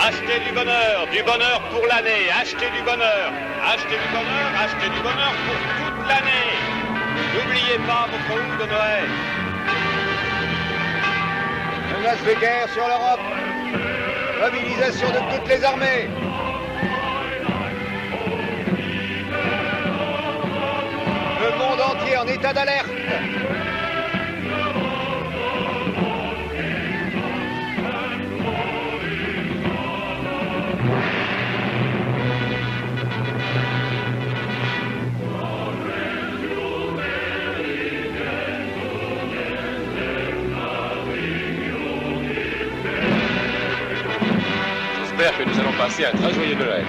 Achetez du bonheur pour l'année. Achetez du bonheur. Achetez du bonheur pour toute l'année. N'oubliez pas votre houle de Noël. Menace de guerre sur l'Europe. Mobilisation de toutes les armées. Le monde entier en état d'alerte. J'espère que nous allons passer un très joyeux Noël.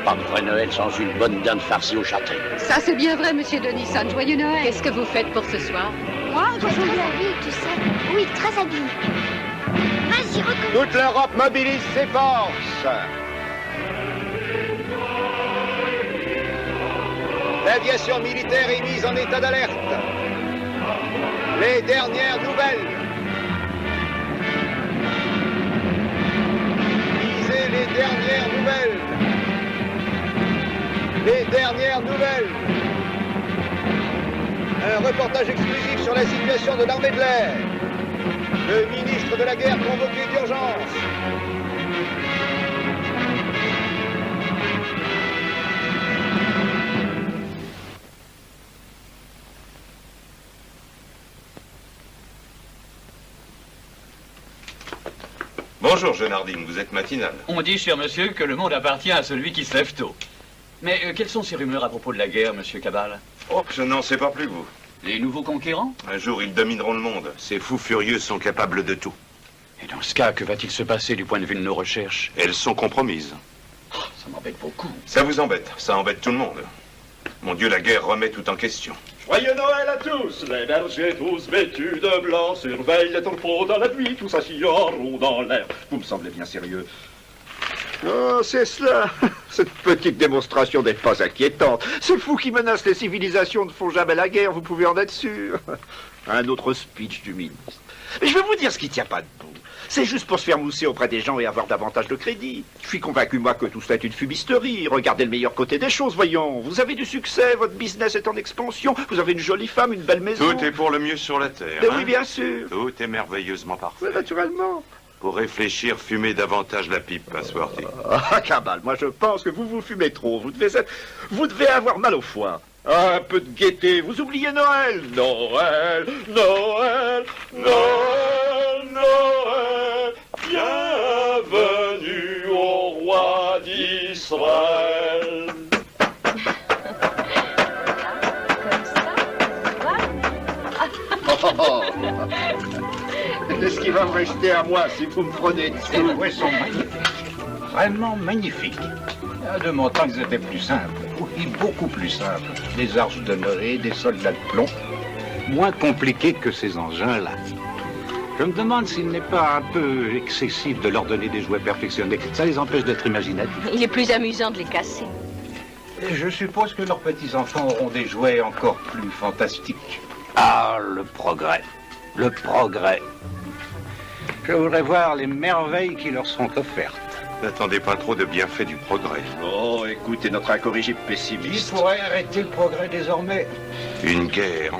Pas de vrai Noël sans une bonne dinde farcie au châtain. Ça, c'est bien vrai, monsieur Denison. Joyeux Noël. Qu'est-ce que vous faites pour ce soir? Moi, je suis très habillée, tu sais. Oui, très habillée. Vas-y, recommence. Toute l'Europe mobilise ses forces. L'aviation militaire est mise en état d'alerte. Les dernières nouvelles. Lisez les dernières nouvelles. Les dernières nouvelles. Un reportage exclusif sur la situation de l'armée de l'air. Le ministre de la guerre convoqué d'urgence. Bonjour, jeune Harding, vous êtes matinal. On dit, cher monsieur, que le monde appartient à celui qui se lève tôt. Mais quelles sont ces rumeurs à propos de la guerre, monsieur Cabal? Oh, je n'en sais pas plus que vous. Les nouveaux conquérants? Un jour, ils domineront le monde. Ces fous furieux sont capables de tout. Et dans ce cas, que va-t-il se passer du point de vue de nos recherches? Elles sont compromises. Oh, ça m'embête beaucoup. Ça vous embête, ça embête tout le monde. Mon Dieu, la guerre remet tout en question. Joyeux Noël à tous, les bergers tous vêtus de blanc surveillent les troupeaux dans la pluie, tous assis en rond dans l'air. Vous me semblez bien sérieux. Oh, c'est cela. Cette petite démonstration n'est pas inquiétante. Ces fous qui menacent les civilisations ne font jamais la guerre, vous pouvez en être sûr. Un autre speech du ministre. Mais je vais vous dire ce qui tient pas debout. C'est juste pour se faire mousser auprès des gens et avoir davantage de crédit. Je suis convaincu, moi, que tout cela est une fumisterie. Regardez le meilleur côté des choses, voyons. Vous avez du succès, votre business est en expansion, vous avez une jolie femme, une belle maison. Tout est pour le mieux sur la Terre. Mais hein? oui, bien sûr. Tout est merveilleusement parfait. Oui, naturellement. Pour réfléchir, fumez davantage la pipe, Passeworthy. Ah, Cabal, moi je pense que vous fumez trop. Vous devez avoir mal au foie. Un peu de gaieté. Vous oubliez Noël. Noël, Noël, Noël, Noël. Bienvenue au roi d'Israël. Qu'est-ce qui va me rester à moi si vous me prenez dessus? Ces jouets sont magnifiques. Vraiment magnifiques. De mon temps, ils étaient plus simples. Oui, beaucoup plus simples. Des arches de Noé, des soldats de plomb. Moins compliqués que ces engins-là. Je me demande s'il n'est pas un peu excessif de leur donner des jouets perfectionnés. Ça les empêche d'être imaginatifs. Il est plus amusant de les casser. Et je suppose que leurs petits-enfants auront des jouets encore plus fantastiques. Ah, le progrès. Le progrès. Je voudrais voir les merveilles qui leur seront offertes. N'attendez pas trop de bienfaits du progrès. Oh, écoutez notre incorrigible pessimiste. Il pourrait arrêter le progrès désormais. Une guerre.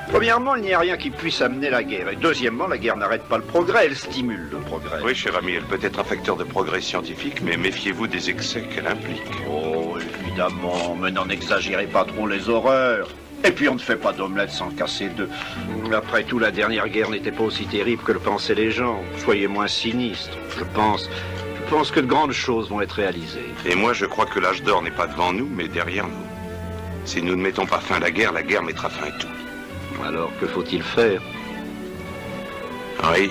Premièrement, il n'y a rien qui puisse amener la guerre. Et deuxièmement, la guerre n'arrête pas le progrès, elle stimule le progrès. Oui, cher ami, elle peut être un facteur de progrès scientifique, mais méfiez-vous des excès qu'elle implique. Oh, évidemment, mais n'en exagérez pas trop les horreurs. Et puis on ne fait pas d'omelette sans casser d'œufs. Après tout, la dernière guerre n'était pas aussi terrible que le pensaient les gens. Soyez moins sinistres. Je pense que de grandes choses vont être réalisées. Et moi, je crois que l'âge d'or n'est pas devant nous, mais derrière nous. Si nous ne mettons pas fin à la guerre mettra fin à tout. Alors, que faut-il faire? Oui.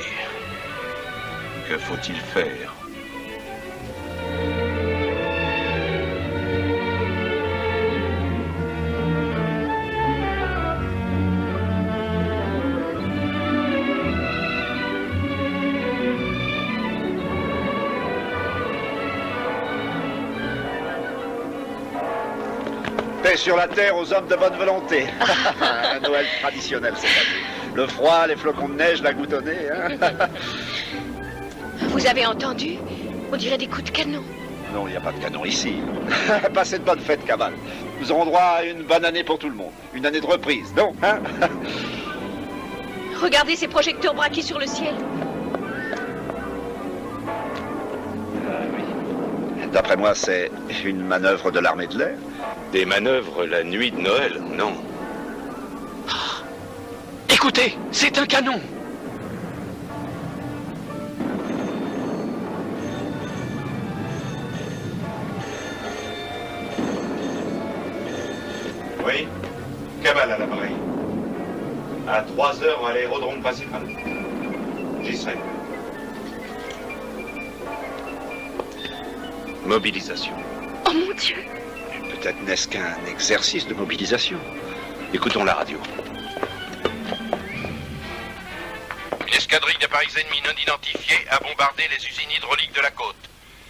Que faut-il faire? paix sur la terre aux hommes de bonne volonté. Un Noël traditionnel cette année. Le froid, les flocons de neige, la goutte au nez. Hein. Vous avez entendu? On dirait des coups de canon. Non, il n'y a pas de canon ici. Passez de bonnes fêtes, Cavale. Nous aurons droit à une bonne année pour tout le monde. Une année de reprise, non hein? Regardez ces projecteurs braqués sur le ciel. Oui. D'après moi, c'est une manœuvre de l'armée de l'air. Des manœuvres la nuit de Noël, non. Écoutez, c'est un canon. Oui, Cavale à l'appareil. À 3 heures à l'aérodrome principal. J'y serai. Mobilisation. Oh mon Dieu! Peut-être n'est-ce qu'un exercice de mobilisation. Écoutons la radio. Une escadrille d'appareils ennemis non identifiés a bombardé les usines hydrauliques de la côte.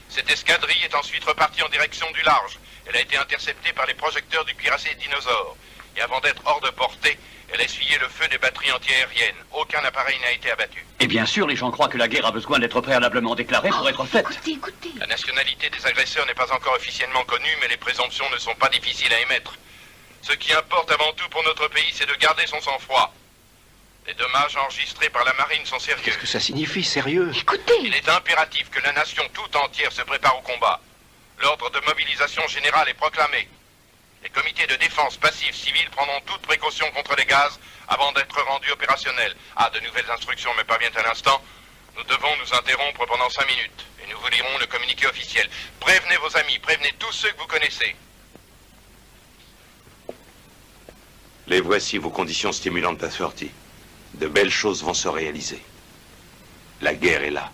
Cette escadrille est ensuite repartie en direction du large. Elle a été interceptée par les projecteurs du cuirassé dinosaure. Et avant d'être hors de portée, elle a essuyé le feu des batteries antiaériennes. Aucun appareil n'a été abattu. Et bien sûr, les gens croient que la guerre a besoin d'être préalablement déclarée pour être faite. Écoutez. La nationalité des agresseurs n'est pas encore officiellement connue, mais les présomptions ne sont pas difficiles à émettre. Ce qui importe avant tout pour notre pays, c'est de garder son sang-froid. Les dommages enregistrés par la marine sont sérieux. Qu'est-ce que ça signifie, sérieux? Écoutez. Il est impératif que la nation tout entière se prépare au combat. L'ordre de mobilisation générale est proclamé. Les comités de défense passive civile prendront toute précaution contre les gaz avant d'être rendus opérationnels. Ah, de nouvelles instructions me parviennent à l'instant. Nous devons nous interrompre pendant 5 minutes. Et nous vous lirons le communiqué officiel. Prévenez vos amis, prévenez tous ceux que vous connaissez. Les voici vos conditions stimulantes de sortie. De belles choses vont se réaliser. La guerre est là.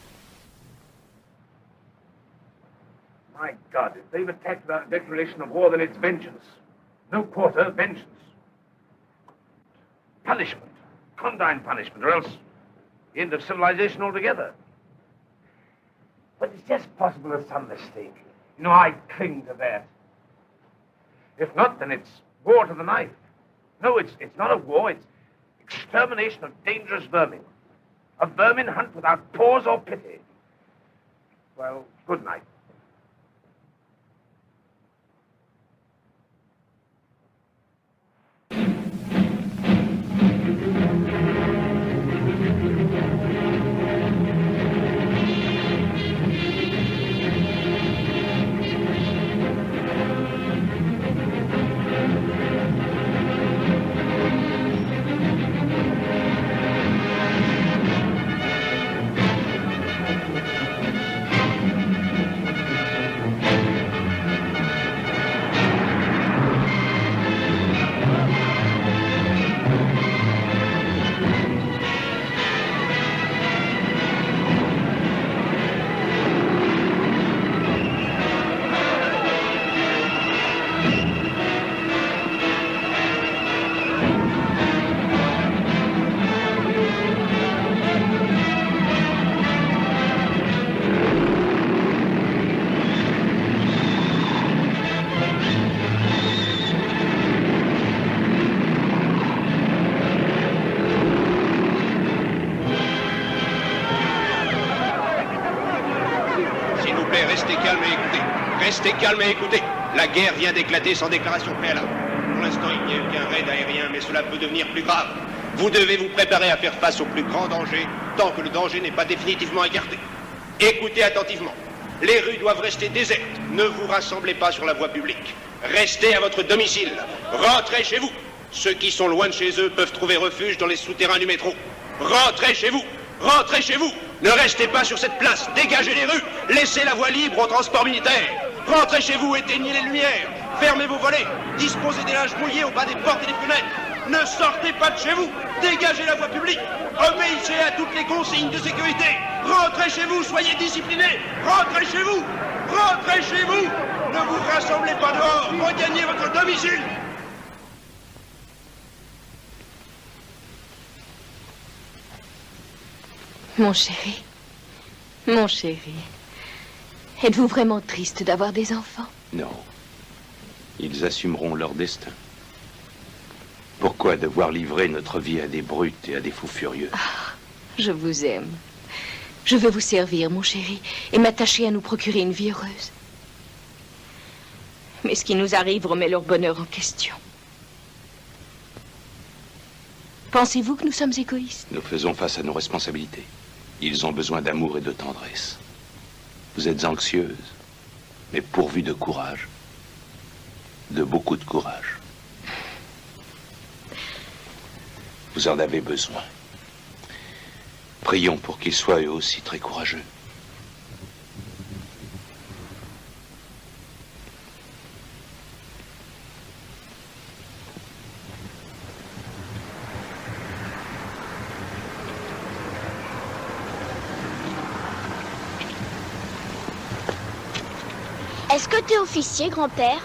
My God, if they've attacked without a declaration of war, then it's vengeance. No quarter, vengeance. Punishment. Condign punishment, or else the end of civilization altogether. But it's just possible there's some mistake. You know, I cling to that. If not, then it's war to the knife. No, it's not a war, it's extermination of dangerous vermin. A vermin hunt without pause or pity. Well, good night. Restez calme et écoutez. La guerre vient d'éclater sans déclaration préalable. Pour l'instant, il n'y a eu qu'un raid aérien, mais cela peut devenir plus grave. Vous devez vous préparer à faire face au plus grand danger, tant que le danger n'est pas définitivement écarté. Écoutez attentivement. Les rues doivent rester désertes. Ne vous rassemblez pas sur la voie publique. Restez à votre domicile. Rentrez chez vous. Ceux qui sont loin de chez eux peuvent trouver refuge dans les souterrains du métro. Rentrez chez vous. Rentrez chez vous. Ne restez pas sur cette place. Dégagez les rues. Laissez la voie libre au transport militaire. Rentrez chez vous, éteignez les lumières. Fermez vos volets. Disposez des linges mouillés au bas des portes et des fenêtres. Ne sortez pas de chez vous. Dégagez la voie publique. Obéissez à toutes les consignes de sécurité. Rentrez chez vous, soyez disciplinés. Rentrez chez vous. Rentrez chez vous. Ne vous rassemblez pas dehors. Regagnez votre domicile. Mon chéri, êtes-vous vraiment triste d'avoir des enfants? Non. Ils assumeront leur destin. Pourquoi devoir livrer notre vie à des brutes et à des fous furieux? Je vous aime. Je veux vous servir, mon chéri, et m'attacher à nous procurer une vie heureuse. Mais ce qui nous arrive remet leur bonheur en question. Pensez-vous que nous sommes égoïstes? Nous faisons face à nos responsabilités. Ils ont besoin d'amour et de tendresse. Vous êtes anxieuse, mais pourvue de courage. De beaucoup de courage. Vous en avez besoin. Prions pour qu'ils soient eux aussi très courageux. Est-ce que t'es officier, grand-père?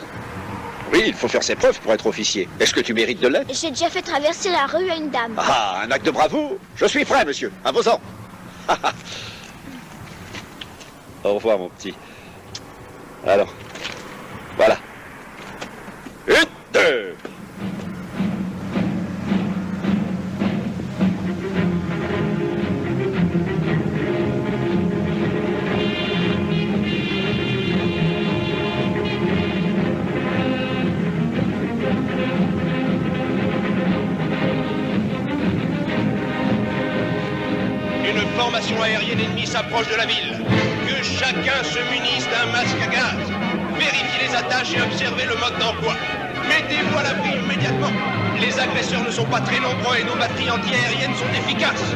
Oui, il faut faire ses preuves pour être officier. Est-ce que tu mérites de l'être? J'ai déjà fait traverser la rue à une dame. Ah, un acte de bravoure. Je suis prêt, monsieur. À vos ordres. Au revoir, mon petit. Alors, voilà. 1, 2. Formation aérienne ennemie s'approche de la ville. Que chacun se munisse d'un masque à gaz. Vérifiez les attaches et observez le mode d'emploi. Mettez-vous à l'abri immédiatement. Les agresseurs ne sont pas très nombreux et nos batteries anti-aériennes sont efficaces.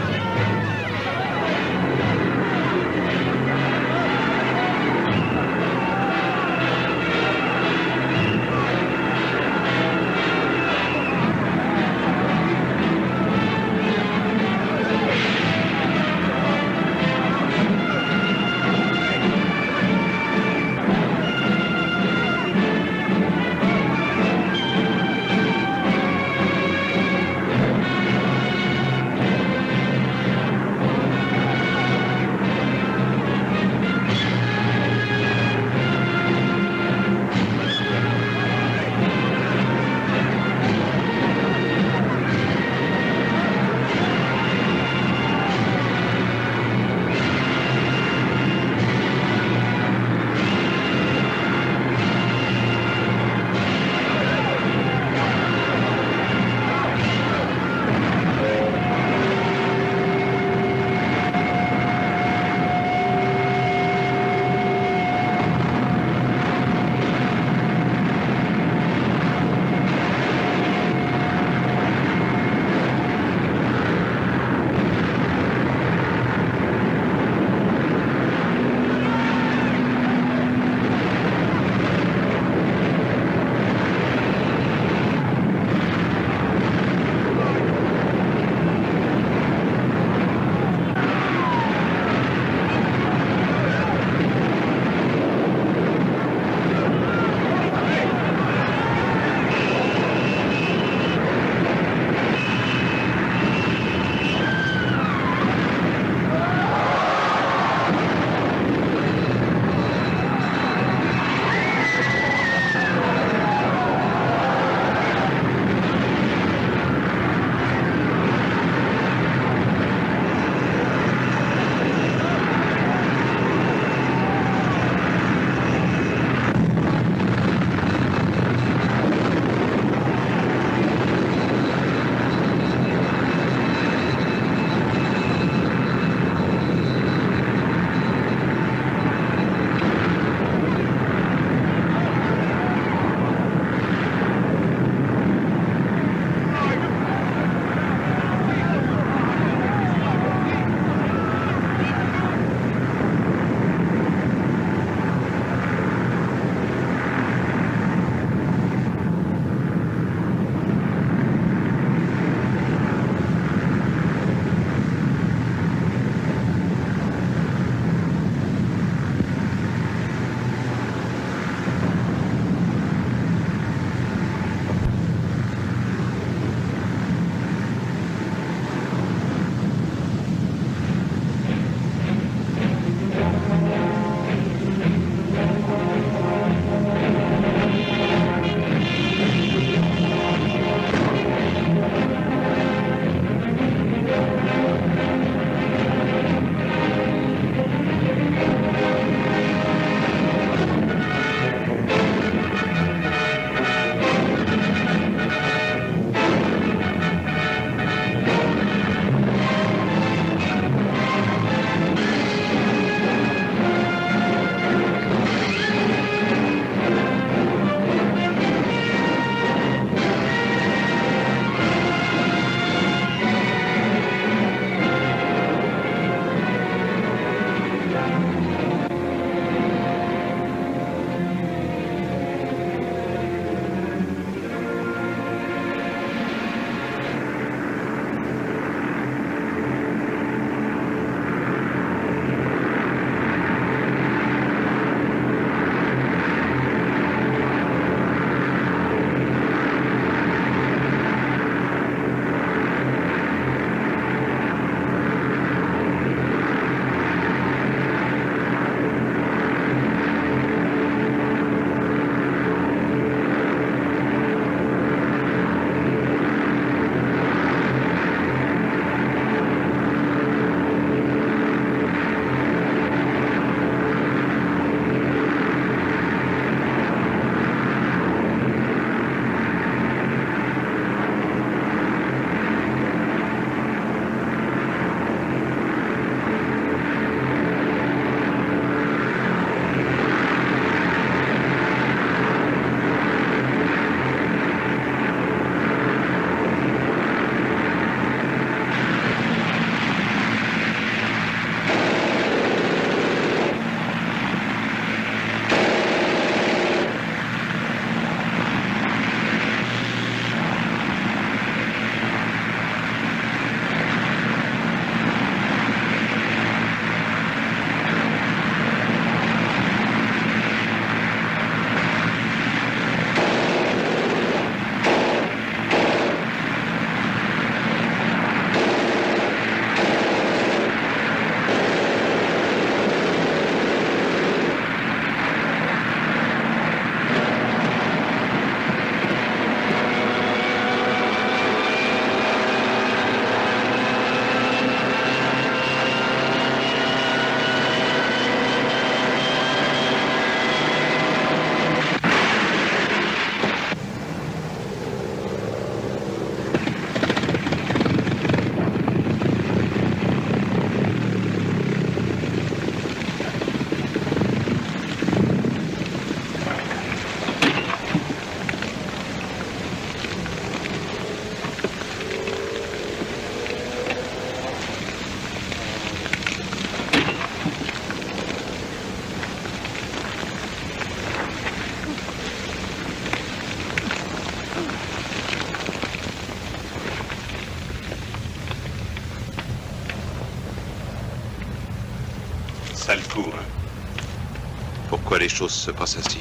Pourquoi les choses se passent ainsi?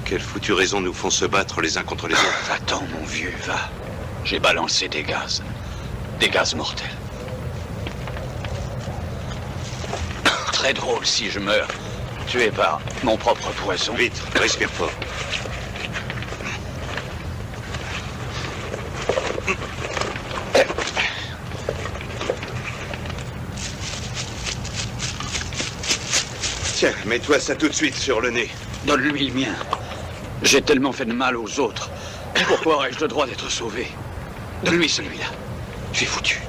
Quelles foutues raisons nous font se battre les uns contre les autres? Va-t'en, mon vieux, va. J'ai balancé des gaz. Des gaz mortels. Très drôle si je meurs. Tué par mon propre poison. Vite, respire fort. Tiens, mets-toi ça tout de suite sur le nez. Donne-lui le mien. J'ai tellement fait de mal aux autres. Pourquoi aurais-je le droit d'être sauvé? Donne-lui celui-là. Je suis foutu.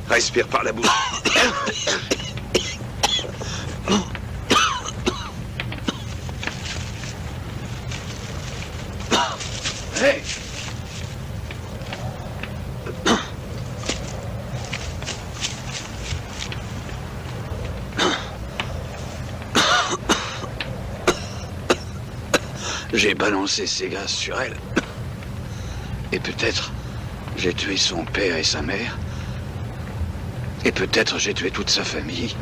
Respire par la bouche. Hey! J'ai balancé ces gaz sur elle. Et peut-être j'ai tué son père et sa mère. Et peut-être j'ai tué toute sa famille.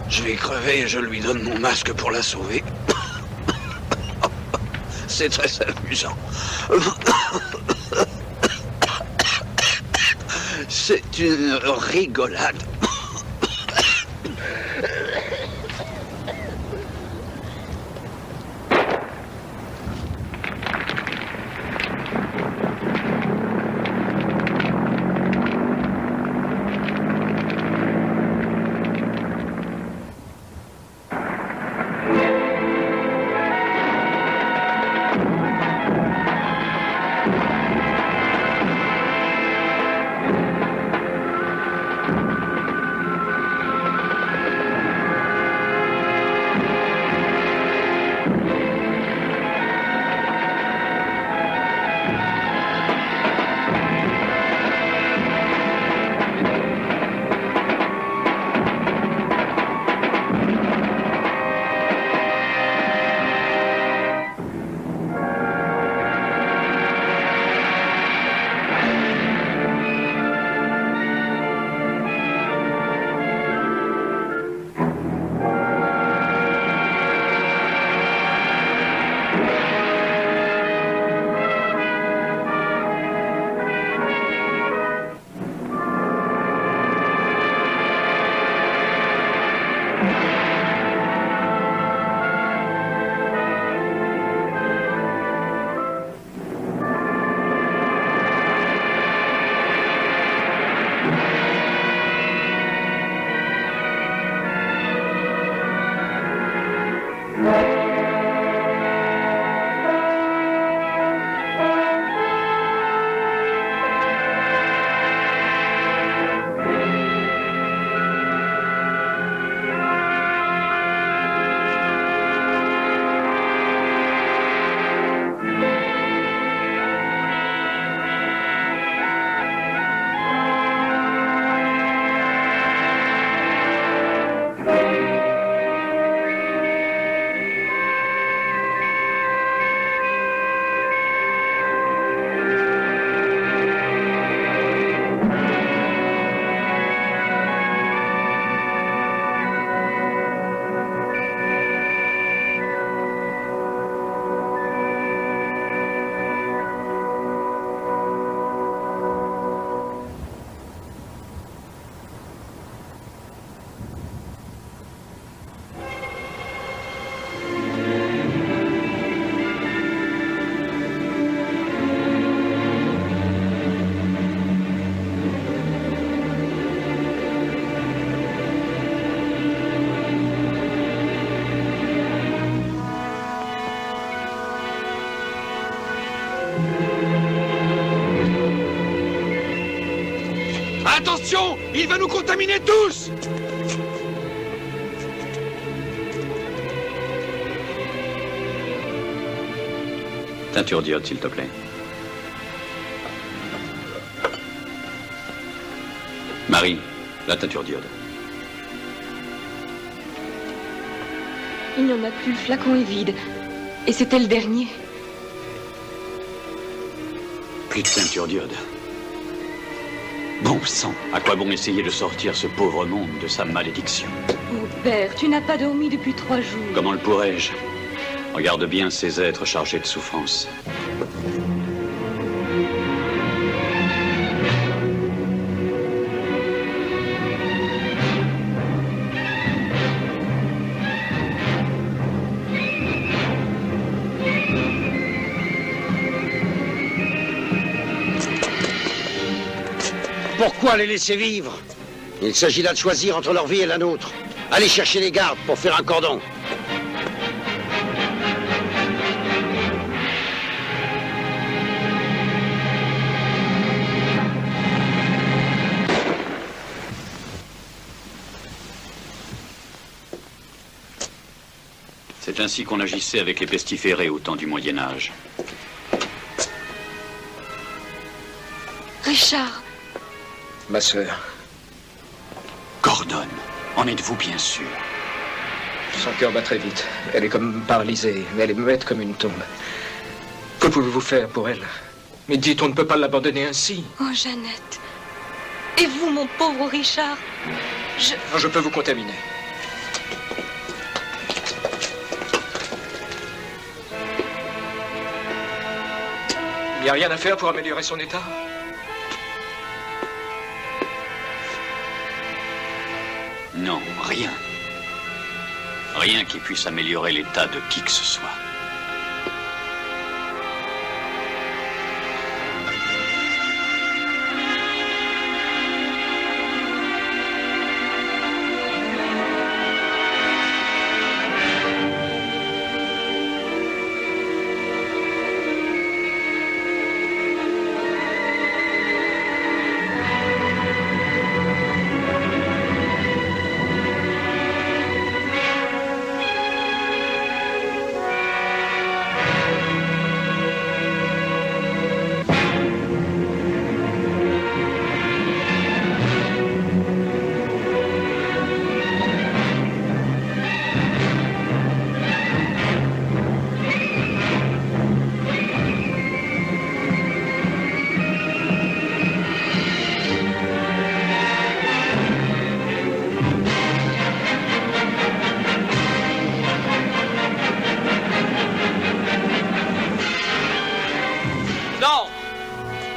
Je vais crever et je lui donne mon masque pour la sauver. C'est très amusant. C'est une rigolade. Attention, il va nous contaminer tous! Teinture d'iode, s'il te plaît. Marie, la teinture d'iode. Il n'y en a plus, le flacon est vide. Et c'était le dernier. Plus de teinture d'iode. Bon sang, à quoi bon essayer de sortir ce pauvre monde de sa malédiction? Oh, père, tu n'as pas dormi depuis 3 jours. Comment le pourrais-je? Regarde bien ces êtres chargés de souffrance. Pourquoi les laisser vivre? Il s'agit là de choisir entre leur vie et la nôtre. Allez chercher les gardes pour faire un cordon. C'est ainsi qu'on agissait avec les pestiférés au temps du Moyen-Âge. Richard. Ma sœur. Gordon, en êtes-vous bien sûr? Son cœur bat très vite. Elle est comme paralysée, mais elle est muette comme une tombe. Que pouvez-vous faire pour elle? Mais dites, on ne peut pas l'abandonner ainsi. Oh, Jeannette. Et vous, mon pauvre Richard? Je peux vous contaminer. Il n'y a rien à faire pour améliorer son état? Non, rien. Rien qui puisse améliorer l'état de qui que ce soit.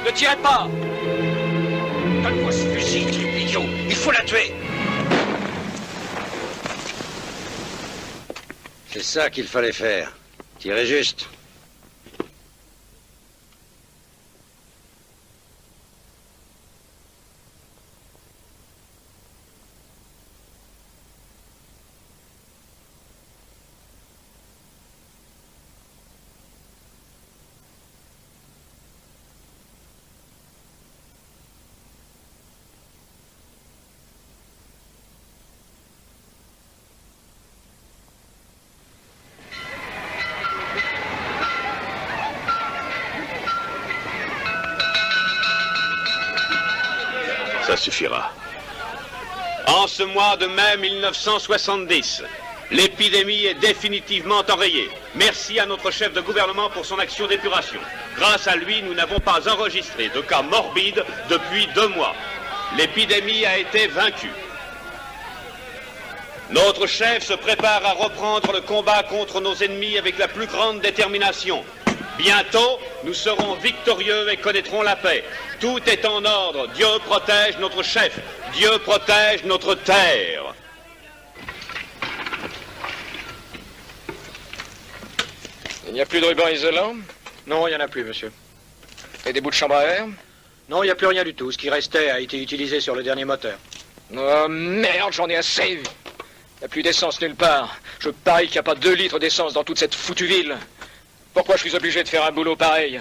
Ne tirez pas! Donne-moi ce fusil, idiot! Il faut la tuer! C'est ça qu'il fallait faire. Tirer juste. Ça suffira. En ce mois de mai 1970, l'épidémie est définitivement enrayée. Merci à notre chef de gouvernement pour son action d'épuration. Grâce à lui, nous n'avons pas enregistré de cas morbides depuis 2 mois. L'épidémie a été vaincue. Notre chef se prépare à reprendre le combat contre nos ennemis avec la plus grande détermination. Bientôt, nous serons victorieux et connaîtrons la paix. Tout est en ordre. Dieu protège notre chef. Dieu protège notre terre. Il n'y a plus de ruban isolant? Non, il n'y en a plus, monsieur. Et des bouts de chambre à air? Non, il n'y a plus rien du tout. Ce qui restait a été utilisé sur le dernier moteur. Oh merde, j'en ai assez. Il n'y a plus d'essence nulle part. Je parie qu'il n'y a pas 2 litres d'essence dans toute cette foutue ville. Pourquoi je suis obligé de faire un boulot pareil?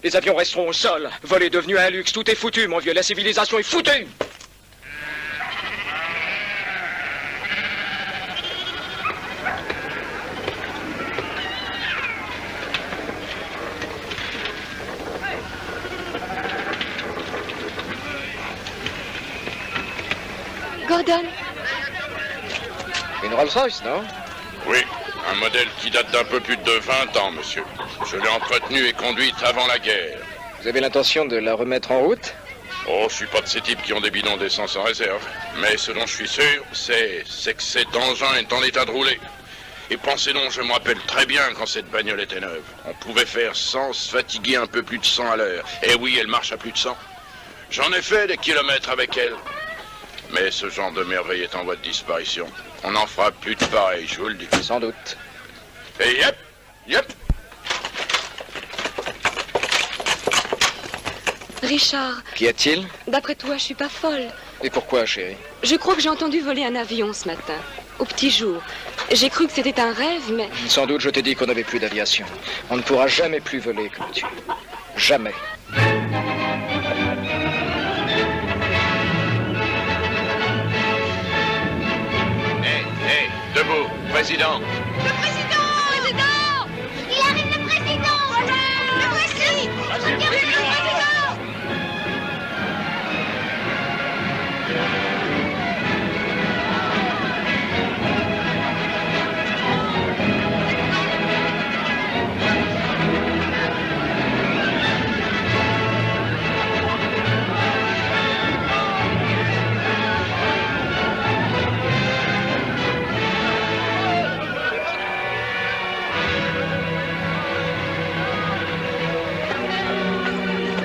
Les avions resteront au sol. Vol est devenu un luxe. Tout est foutu, mon vieux. La civilisation est foutue. Gordon. Une Rolls-Royce, non? Oui, un modèle qui date d'un peu plus de 20 ans, monsieur. Je l'ai entretenue et conduite avant la guerre. Vous avez l'intention de la remettre en route? Oh, je suis pas de ces types qui ont des bidons d'essence en réserve. Mais ce dont je suis sûr, c'est que cet engin est en état de rouler. Et pensez donc, je me rappelle très bien quand cette bagnole était neuve. On pouvait faire sans se fatiguer un peu plus de 100 à l'heure. Et oui, elle marche à plus de 100. J'en ai fait des kilomètres avec elle. Mais ce genre de merveille est en voie de disparition. On n'en fera plus de pareil, je vous le dis. Sans doute. Et yep. Richard, Qu'y a-t-il? d'après toi, je suis pas folle. Et pourquoi, chérie? Je crois que j'ai entendu voler un avion ce matin, au petit jour. J'ai cru que c'était un rêve, mais... Sans doute, je t'ai dit qu'on n'avait plus d'aviation. On ne pourra jamais plus voler comme tu. Jamais. Hé, debout, président. Le président! Président! Il arrive le président! Le voici! Regardez le président!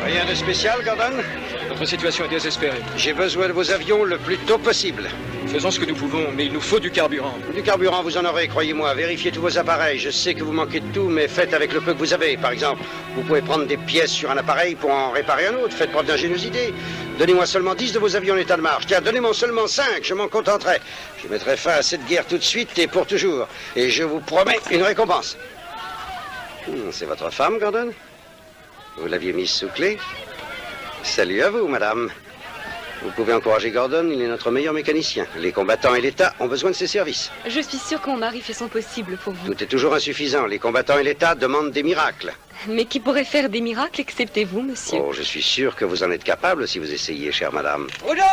Rien de spécial, Gordon? Notre situation est désespérée. J'ai besoin de vos avions le plus tôt possible. Faisons ce que nous pouvons, mais il nous faut du carburant. Du carburant, vous en aurez, croyez-moi. Vérifiez tous vos appareils. Je sais que vous manquez de tout, mais faites avec le peu que vous avez. Par exemple, vous pouvez prendre des pièces sur un appareil pour en réparer un autre. Faites preuve d'ingéniosité. Donnez-moi seulement 10 de vos avions en état de marche. Tiens, donnez-moi seulement 5, je m'en contenterai. Je mettrai fin à cette guerre tout de suite et pour toujours. Et je vous promets une récompense. C'est votre femme, Gordon? Vous l'aviez mise sous clé? Salut à vous, madame. Vous pouvez encourager Gordon, il est notre meilleur mécanicien. Les combattants et l'État ont besoin de ses services. Je suis sûre que mon mari fait son possible pour vous. Tout est toujours insuffisant. Les combattants et l'État demandent des miracles. Mais qui pourrait faire des miracles excepté vous, monsieur? Oh, je suis sûr que vous en êtes capable si vous essayez, chère madame. Rudolf!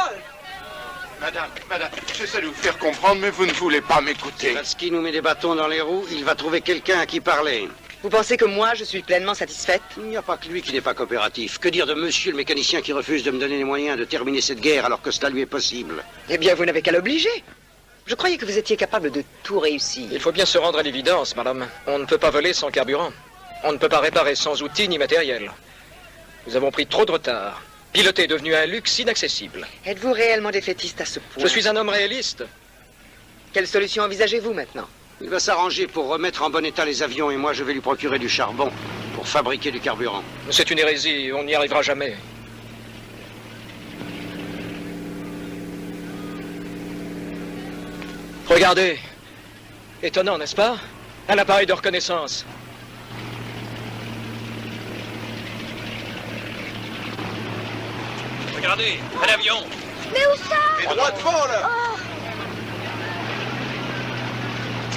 Madame, j'essaie de vous faire comprendre, mais vous ne voulez pas m'écouter. Statsky nous met des bâtons dans les roues, il va trouver quelqu'un à qui parler. Vous pensez que moi, je suis pleinement satisfaite? Il n'y a pas que lui qui n'est pas coopératif. Que dire de monsieur le mécanicien qui refuse de me donner les moyens de terminer cette guerre alors que cela lui est possible? Eh bien, vous n'avez qu'à l'obliger. Je croyais que vous étiez capable de tout réussir. Il faut bien se rendre à l'évidence, madame. On ne peut pas voler sans carburant. On ne peut pas réparer sans outils ni matériel. Nous avons pris trop de retard. Piloter est devenu un luxe inaccessible. Êtes-vous réellement défaitiste à ce point? Je suis un homme réaliste. Quelle solution envisagez-vous maintenant? Il va s'arranger pour remettre en bon état les avions et moi je vais lui procurer du charbon pour fabriquer du carburant. C'est une hérésie, on n'y arrivera jamais. Regardez. Étonnant, n'est-ce pas? Un appareil de reconnaissance. Regardez, un avion. Mais où ça? Et droit devant, là. Oh.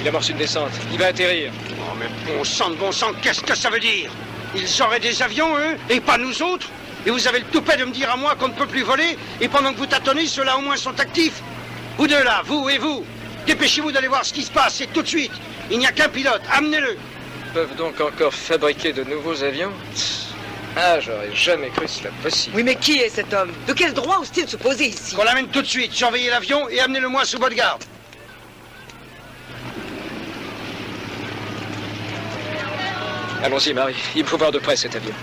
Il amorce une descente. Il va atterrir. Oh, mais bon sang, qu'est-ce que ça veut dire? Ils auraient des avions, eux, et pas nous autres? Et vous avez le toupet de me dire à moi qu'on ne peut plus voler, et pendant que vous tâtonnez, ceux-là au moins sont actifs? Vous deux là, vous et vous, dépêchez-vous d'aller voir ce qui se passe, et tout de suite. Il n'y a qu'un pilote, amenez-le. Ils peuvent donc encore fabriquer de nouveaux avions? Ah, j'aurais jamais cru cela possible. Oui, mais qui est cet homme? De quel droit ose-t-il se poser ici? Qu'on l'amène tout de suite, surveillez l'avion et amenez-le-moi sous bonne garde. Allons-y, Marie. Il faut voir de près cet avion.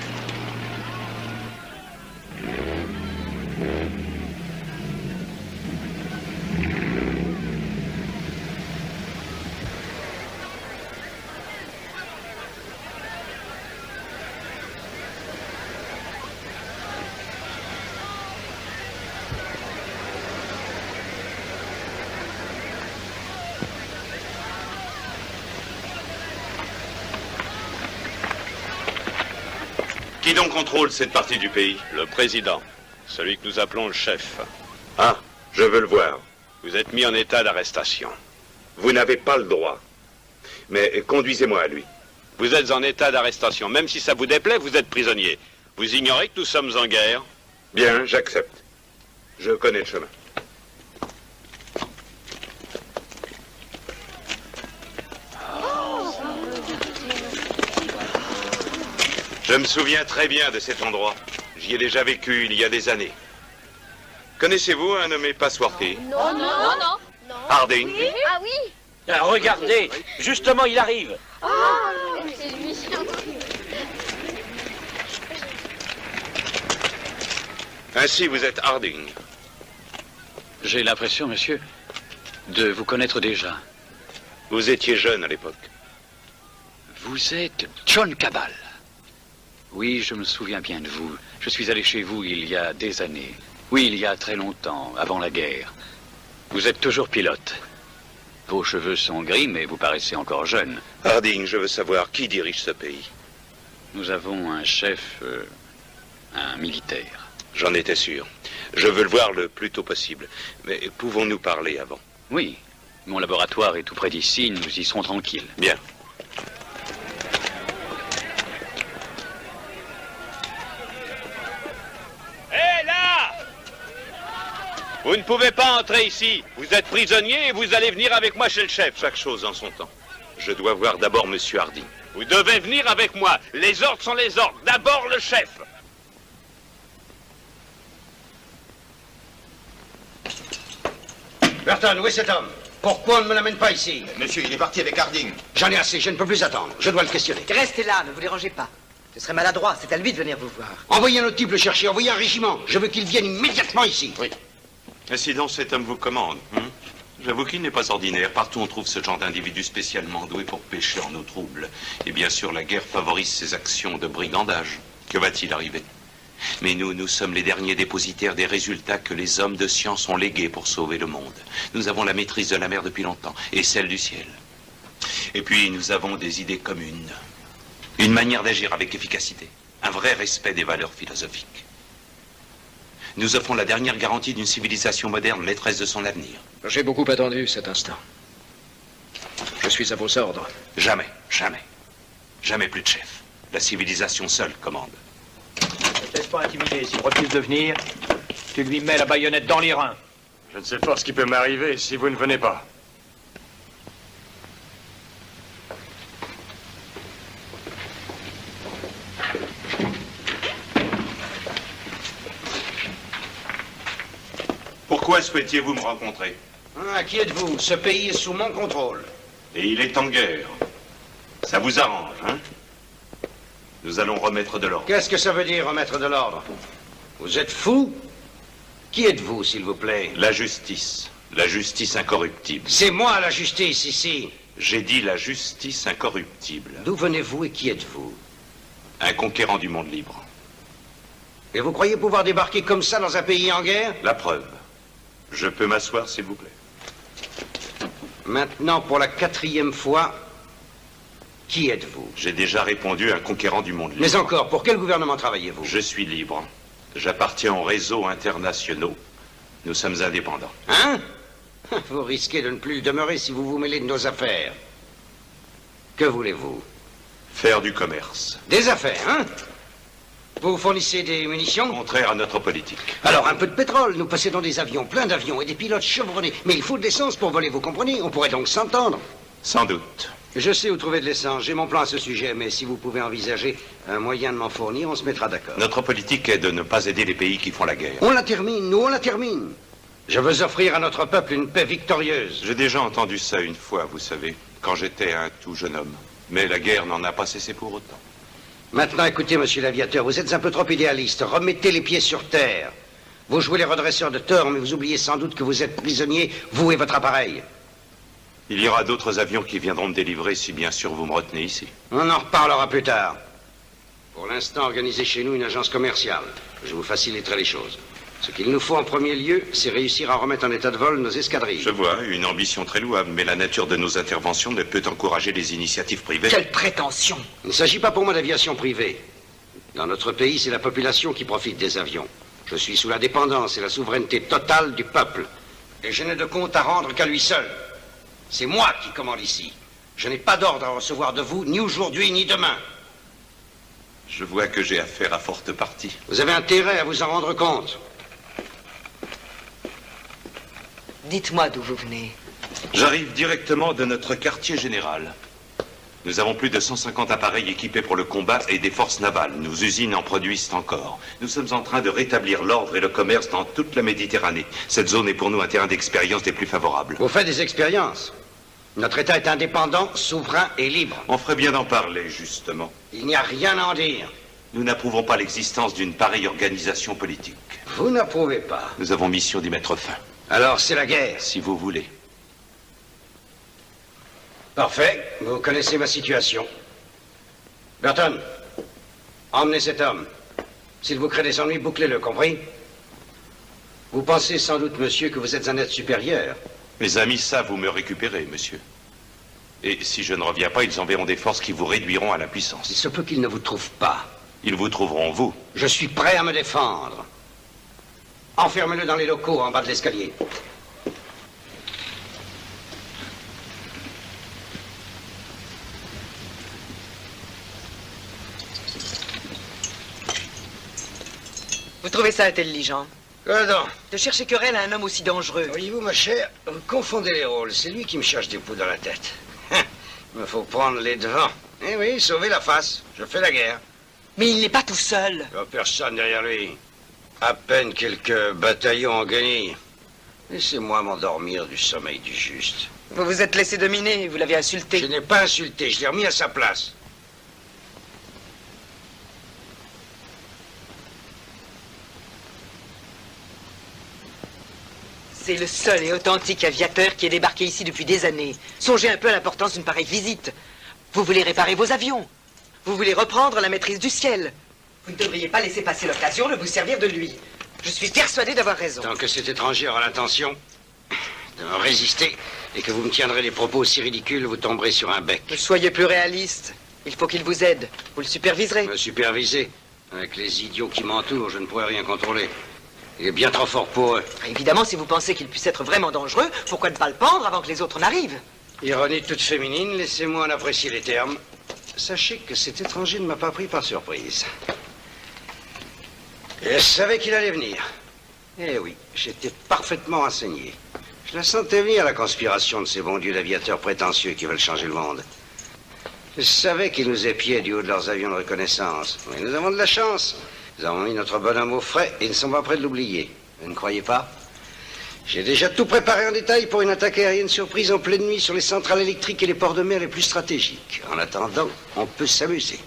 Qui donc contrôle cette partie du pays? Le président, celui que nous appelons le chef. Ah, je veux le voir. Vous êtes mis en état d'arrestation. Vous n'avez pas le droit. Mais conduisez-moi à lui. Vous êtes en état d'arrestation. Même si ça vous déplaît, vous êtes prisonnier. Vous ignorez que nous sommes en guerre? Bien, j'accepte. Je connais le chemin. Je me souviens très bien de cet endroit. J'y ai déjà vécu il y a des années. Connaissez-vous un nommé Passworthy? Non, non, non. Harding? Oui. Ah oui. Regardez, justement, il arrive. Oh, c'est lui. Ainsi, vous êtes Harding. J'ai l'impression, monsieur, de vous connaître déjà. Vous étiez jeune à l'époque. Vous êtes John Cabal. Oui, je me souviens bien de vous. Je suis allé chez vous il y a des années. Oui, il y a très longtemps, avant la guerre. Vous êtes toujours pilote. Vos cheveux sont gris, mais vous paraissez encore jeune. Harding, je veux savoir qui dirige ce pays. Nous avons un chef, un militaire. J'en étais sûr. Je veux le voir le plus tôt possible. Mais pouvons-nous parler avant? Oui. Mon laboratoire est tout près d'ici, nous y serons tranquilles. Bien. Hé, là! Vous ne pouvez pas entrer ici. Vous êtes prisonnier et vous allez venir avec moi chez le chef. Chaque chose en son temps. Je dois voir d'abord Monsieur Harding. Vous devez venir avec moi. Les ordres sont les ordres. D'abord le chef. Burton, où est cet homme? Pourquoi on ne me l'amène pas ici? Monsieur, il est parti avec Harding. J'en ai assez, je ne peux plus attendre. Je dois le questionner. Restez là, ne vous dérangez pas. Ce serait maladroit, c'est à lui de venir vous voir. Envoyez un autre type le chercher, envoyez un régiment. Je veux qu'il vienne immédiatement ici. Oui. Et si donc cet homme vous commande, J'avoue qu'il n'est pas ordinaire. Partout on trouve ce genre d'individu spécialement doué pour pêcher en eau trouble. Et bien sûr, la guerre favorise ses actions de brigandage. Que va-t-il arriver? Mais nous sommes les derniers dépositaires des résultats que les hommes de science ont légués pour sauver le monde. Nous avons la maîtrise de la mer depuis longtemps, et celle du ciel. Et puis, nous avons des idées communes. Une manière d'agir avec efficacité. Un vrai respect des valeurs philosophiques. Nous offrons la dernière garantie d'une civilisation moderne, maîtresse de son avenir. J'ai beaucoup attendu cet instant. Je suis à vos ordres. Jamais, jamais. Jamais plus de chef. La civilisation seule commande. Ne te laisse pas intimider. S'il refuse de venir, tu lui mets la baïonnette dans les reins. Je ne sais pas ce qui peut m'arriver si vous ne venez pas. Pourquoi souhaitiez-vous me rencontrer? Ah, qui êtes-vous? Ce pays est sous mon contrôle. Et il est en guerre. Ça vous arrange, hein? Nous allons remettre de l'ordre. Qu'est-ce que ça veut dire, remettre de l'ordre? Vous êtes fou? Qui êtes-vous, s'il vous plaît? La justice. La justice incorruptible. C'est moi, la justice, ici. J'ai dit la justice incorruptible. D'où venez-vous et qui êtes-vous? Un conquérant du monde libre. Et vous croyez pouvoir débarquer comme ça dans un pays en guerre? La preuve. Je peux m'asseoir, s'il vous plaît. Maintenant, pour la 4e fois, qui êtes-vous? J'ai déjà répondu, un conquérant du monde libre. Mais encore, pour quel gouvernement travaillez-vous? Je suis libre. J'appartiens aux réseaux internationaux. Nous sommes indépendants. Hein? Vous risquez de ne plus demeurer si vous vous mêlez de nos affaires. Que voulez-vous? Faire du commerce. Des affaires, hein? Vous fournissez des munitions? Contraire à notre politique. Alors, un peu de pétrole. Nous possédons des avions, plein d'avions et des pilotes chevronnés. Mais il faut de l'essence pour voler, vous comprenez? On pourrait donc s'entendre. Sans doute. Je sais où trouver de l'essence. J'ai mon plan à ce sujet, mais si vous pouvez envisager un moyen de m'en fournir, on se mettra d'accord. Notre politique est de ne pas aider les pays qui font la guerre. On la termine, nous on la termine. Je veux offrir à notre peuple une paix victorieuse. J'ai déjà entendu ça une fois, vous savez, quand j'étais un tout jeune homme. Mais la guerre n'en a pas cessé pour autant. Maintenant, écoutez, monsieur l'aviateur, vous êtes un peu trop idéaliste. Remettez les pieds sur terre. Vous jouez les redresseurs de tort, mais vous oubliez sans doute que vous êtes prisonnier, vous et votre appareil. Il y aura d'autres avions qui viendront me délivrer si bien sûr vous me retenez ici. On en reparlera plus tard. Pour l'instant, organisez chez nous une agence commerciale. Je vous faciliterai les choses. Ce qu'il nous faut en premier lieu, c'est réussir à remettre en état de vol nos escadrilles. Je vois, une ambition très louable, mais la nature de nos interventions ne peut encourager les initiatives privées. Quelle prétention! Il ne s'agit pas pour moi d'aviation privée. Dans notre pays, c'est la population qui profite des avions. Je suis sous la dépendance et la souveraineté totale du peuple. Et je n'ai de compte à rendre qu'à lui seul. C'est moi qui commande ici. Je n'ai pas d'ordre à recevoir de vous, ni aujourd'hui, ni demain. Je vois que j'ai affaire à forte partie. Vous avez intérêt à vous en rendre compte. Dites-moi d'où vous venez. J'arrive directement de notre quartier général. Nous avons plus de 150 appareils équipés pour le combat et des forces navales. Nos usines en produisent encore. Nous sommes en train de rétablir l'ordre et le commerce dans toute la Méditerranée. Cette zone est pour nous un terrain d'expérience des plus favorables. Vous faites des expériences. Notre État est indépendant, souverain et libre. On ferait bien d'en parler, justement. Il n'y a rien à en dire. Nous n'approuvons pas l'existence d'une pareille organisation politique. Vous n'approuvez pas. Nous avons mission d'y mettre fin. Alors c'est la guerre. Si vous voulez. Parfait. Vous connaissez ma situation. Burton, emmenez cet homme. S'il vous crée des ennuis, bouclez-le, compris? Vous pensez sans doute, monsieur, que vous êtes un être supérieur. Mes amis savent où me récupérer, monsieur. Et si je ne reviens pas, ils enverront des forces qui vous réduiront à l'impuissance. Il se peut qu'ils ne vous trouvent pas. Ils vous trouveront, vous. Je suis prêt à me défendre. Enfermez-le dans les locaux, en bas de l'escalier. Vous trouvez ça intelligent? Quoi donc? De chercher querelle à un homme aussi dangereux. Voyez-vous, ma chère, vous confondez les rôles. C'est lui qui me cherche des poux dans la tête. Il me faut prendre les devants. Eh oui, sauver la face. Je fais la guerre. Mais il n'est pas tout seul. Il n'y a personne derrière lui. À peine quelques bataillons en guenilles. Laissez-moi m'endormir du sommeil du juste. Vous vous êtes laissé dominer et vous l'avez insulté. Je n'ai pas insulté, je l'ai remis à sa place. C'est le seul et authentique aviateur qui est débarqué ici depuis des années. Songez un peu à l'importance d'une pareille visite. Vous voulez réparer vos avions. Vous voulez reprendre la maîtrise du ciel. Vous ne devriez pas laisser passer l'occasion de vous servir de lui. Je suis persuadé d'avoir raison. Tant que cet étranger aura l'intention de me résister et que vous me tiendrez des propos aussi ridicules, vous tomberez sur un bec. Mais soyez plus réaliste. Il faut qu'il vous aide. Vous le superviserez. Me superviser? Avec les idiots qui m'entourent, je ne pourrai rien contrôler. Il est bien trop fort pour eux. Évidemment, si vous pensez qu'il puisse être vraiment dangereux, pourquoi ne pas le pendre avant que les autres n'arrivent? Ironie toute féminine, laissez-moi en apprécier les termes. Sachez que cet étranger ne m'a pas pris par surprise. Je savais qu'il allait venir. Eh oui, j'étais parfaitement renseigné. Je la sentais venir, la conspiration de ces bons dieux d'aviateurs prétentieux qui veulent changer le monde. Je savais qu'ils nous épiaient du haut de leurs avions de reconnaissance. Mais nous avons de la chance. Nous avons mis notre bonhomme au frais et ne sommes pas près de l'oublier. Vous ne croyez pas? J'ai déjà tout préparé en détail pour une attaque aérienne surprise en pleine nuit sur les centrales électriques et les ports de mer les plus stratégiques. En attendant, on peut s'amuser.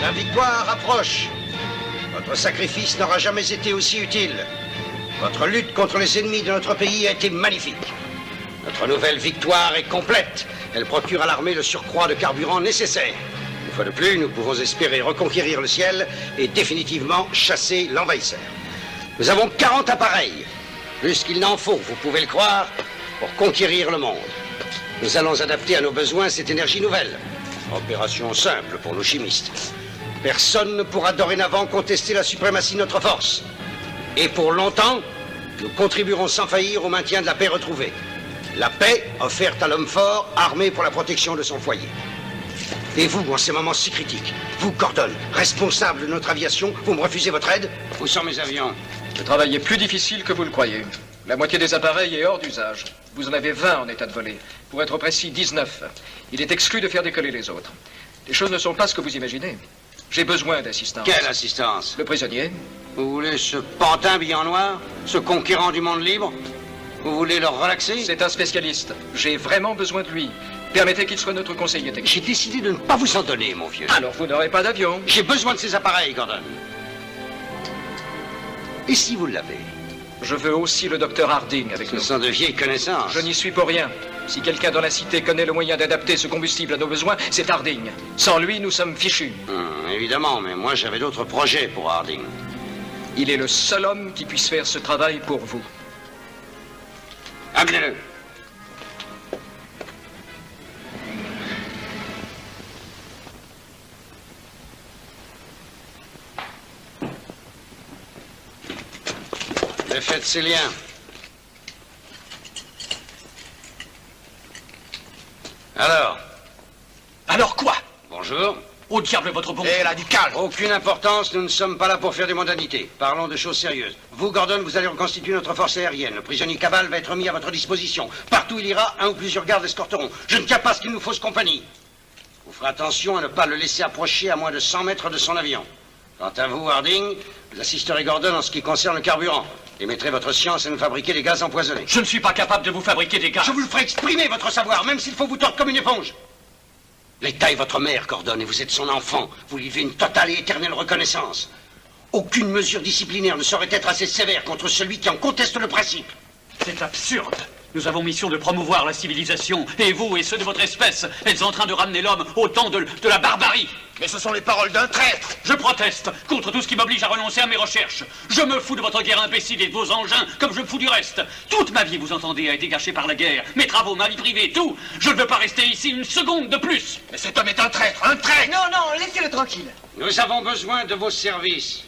La victoire approche. Votre sacrifice n'aura jamais été aussi utile. Votre lutte contre les ennemis de notre pays a été magnifique. Notre nouvelle victoire est complète. Elle procure à l'armée le surcroît de carburant nécessaire. Une fois de plus, nous pouvons espérer reconquérir le ciel et définitivement chasser l'envahisseur. Nous avons 40 appareils, plus qu'il n'en faut, vous pouvez le croire, pour conquérir le monde. Nous allons adapter à nos besoins cette énergie nouvelle. Opération simple pour nos chimistes. Personne ne pourra dorénavant contester la suprématie de notre force. Et pour longtemps, nous contribuerons sans faillir au maintien de la paix retrouvée. La paix offerte à l'homme fort, armé pour la protection de son foyer. Et vous, en ces moments si critiques, vous, Gordon, responsable de notre aviation, vous me refusez votre aide? Où sont mes avions? Le travail est plus difficile que vous le croyez. La moitié des appareils est hors d'usage. Vous en avez 20 en état de voler. Pour être précis, 19. Il est exclu de faire décoller les autres. Les choses ne sont pas ce que vous imaginez. J'ai besoin d'assistance. Quelle assistance? Le prisonnier. Vous voulez ce pantin habillé en noir? Ce conquérant du monde libre? Vous voulez le relaxer? C'est un spécialiste. J'ai vraiment besoin de lui. Permettez qu'il soit notre conseiller technique. J'ai décidé de ne pas vous en donner, mon vieux. Alors vous n'aurez pas d'avion. J'ai besoin de ces appareils, Gordon. Et si vous l'avez? Je veux aussi le docteur Harding avec nous. Ce sont de vieilles connaissances. Je n'y suis pour rien. Si quelqu'un dans la cité connaît le moyen d'adapter ce combustible à nos besoins, c'est Harding. Sans lui, nous sommes fichus. Évidemment, mais moi j'avais d'autres projets pour Harding. Il est le seul homme qui puisse faire ce travail pour vous. Amenez-le. Faites ces liens. Alors quoi? Bonjour. Au diable votre bonjour. Et là, du calme. Aucune importance, nous ne sommes pas là pour faire des mondanités. Parlons de choses sérieuses. Vous, Gordon, vous allez reconstituer notre force aérienne. Le prisonnier Cabal va être mis à votre disposition. Partout où il ira, un ou plusieurs gardes l'escorteront. Je ne tiens pas à ce qu'il nous fausse compagnie. Vous ferez attention à ne pas le laisser approcher à moins de 100 mètres de son avion. Quant à vous, Harding, vous assisterez Gordon en ce qui concerne le carburant. Et mettrez votre science à nous fabriquer des gaz empoisonnés. Je ne suis pas capable de vous fabriquer des gaz. Je vous le ferai exprimer, votre savoir, même s'il faut vous tordre comme une éponge. L'État est votre mère, Gordon, et vous êtes son enfant. Vous lui devez une totale et éternelle reconnaissance. Aucune mesure disciplinaire ne saurait être assez sévère contre celui qui en conteste le principe. C'est absurde. Nous avons mission de promouvoir la civilisation. Et vous et ceux de votre espèce êtes en train de ramener l'homme au temps de la barbarie. Mais ce sont les paroles d'un traître. Je proteste contre tout ce qui m'oblige à renoncer à mes recherches. Je me fous de votre guerre imbécile et de vos engins comme je me fous du reste. Toute ma vie, vous entendez, a été gâchée par la guerre. Mes travaux, ma vie privée, tout. Je ne veux pas rester ici une seconde de plus. Mais cet homme est un traître, un traître. Non, non, laissez-le tranquille. Nous avons besoin de vos services.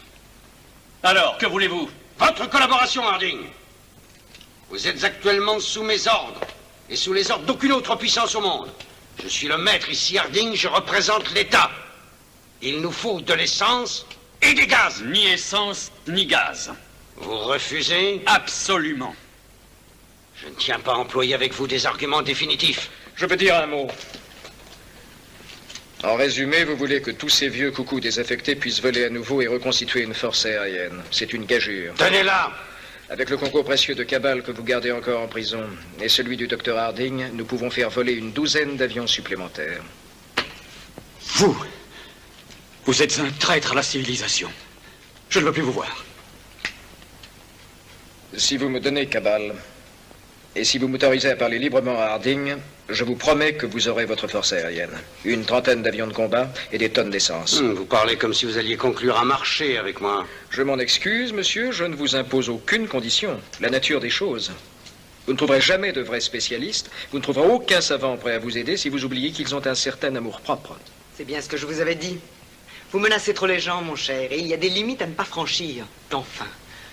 Alors, que voulez-vous? Votre collaboration, Harding. Vous êtes actuellement sous mes ordres, et sous les ordres d'aucune autre puissance au monde. Je suis le maître ici, Harding, je représente l'État. Il nous faut de l'essence et des gaz. Ni essence, ni gaz. Vous refusez? Absolument. Je ne tiens pas à employer avec vous des arguments définitifs. Je peux dire un mot. En résumé, vous voulez que tous ces vieux coucous désaffectés puissent voler à nouveau et reconstituer une force aérienne. C'est une gageure. Tenez-la! Avec le concours précieux de Cabal que vous gardez encore en prison et celui du docteur Harding, nous pouvons faire voler une douzaine d'avions supplémentaires. Vous êtes un traître à la civilisation. Je ne veux plus vous voir. Si vous me donnez Cabal, et si vous m'autorisez à parler librement à Harding, je vous promets que vous aurez votre force aérienne. Une trentaine d'avions de combat et des tonnes d'essence. Vous parlez comme si vous alliez conclure un marché avec moi. Je m'en excuse, monsieur, je ne vous impose aucune condition. La nature des choses. Vous ne trouverez jamais de vrais spécialistes. Vous ne trouverez aucun savant prêt à vous aider si vous oubliez qu'ils ont un certain amour-propre. C'est bien ce que je vous avais dit. Vous menacez trop les gens, mon cher, et il y a des limites à ne pas franchir. Enfin,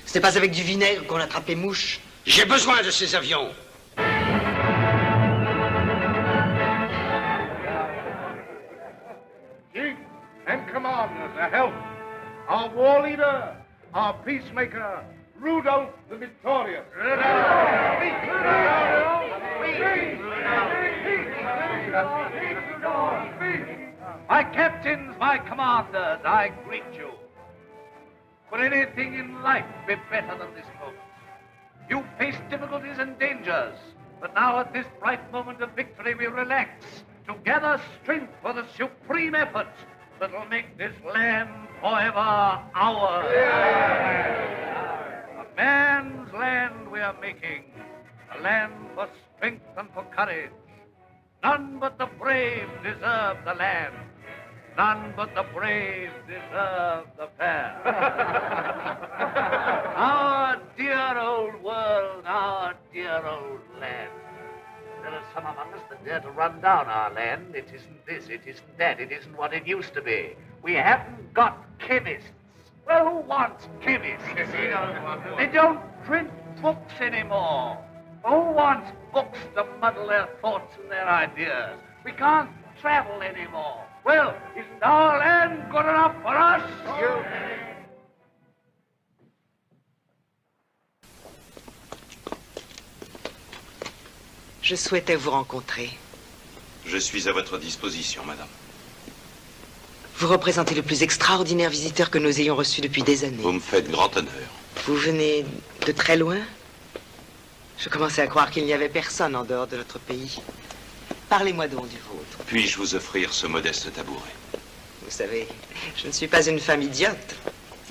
ce n'est pas avec du vinaigre qu'on attrape les mouches. J'ai besoin de ces avions. Chief and commanders, a health. Our war leader, our peacemaker, Rudolph the Victorious. My captains, my commanders, I greet you. Could anything in life be better than this moment? You faced difficulties and dangers, but now at this bright moment of victory we relax to gather strength for the supreme effort that'll make this land forever ours. A man's land we are making, a land for strength and for courage. None but the brave deserve the land. None but the brave deserve the fair. Our dear old world, our dear old land. There are some among us that dare to run down our land. It isn't this, it isn't that, it isn't what it used to be. We haven't got chemists. Well, who wants chemists? They don't print books anymore. Who wants books to muddle their thoughts and their ideas? We can't travel anymore. Well, isn't our land good enough for us? Je souhaitais vous rencontrer. Je suis à votre disposition, madame. Vous représentez le plus extraordinaire visiteur que nous ayons reçu depuis des années. Vous me faites grand honneur. Vous venez de très loin? Je commençais à croire qu'il n'y avait personne en dehors de notre pays. Parlez-moi donc du vôtre. Puis-je vous offrir ce modeste tabouret? Vous savez, je ne suis pas une femme idiote.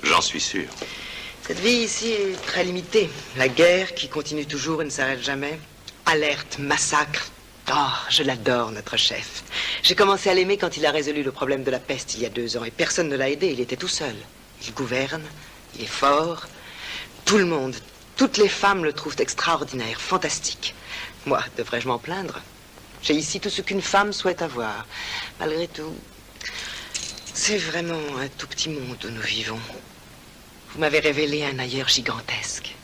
J'en suis sûr. Cette vie ici est très limitée. La guerre qui continue toujours et ne s'arrête jamais. Alerte, massacre. Oh, je l'adore, notre chef. J'ai commencé à l'aimer quand il a résolu le problème de la peste il y a 2 ans. Et personne ne l'a aidé, il était tout seul. Il gouverne, il est fort. Tout le monde, toutes les femmes le trouvent extraordinaire, fantastique. Moi, devrais-je m'en plaindre? J'ai ici tout ce qu'une femme souhaite avoir. Malgré tout, c'est vraiment un tout petit monde où nous vivons. Vous m'avez révélé un ailleurs gigantesque.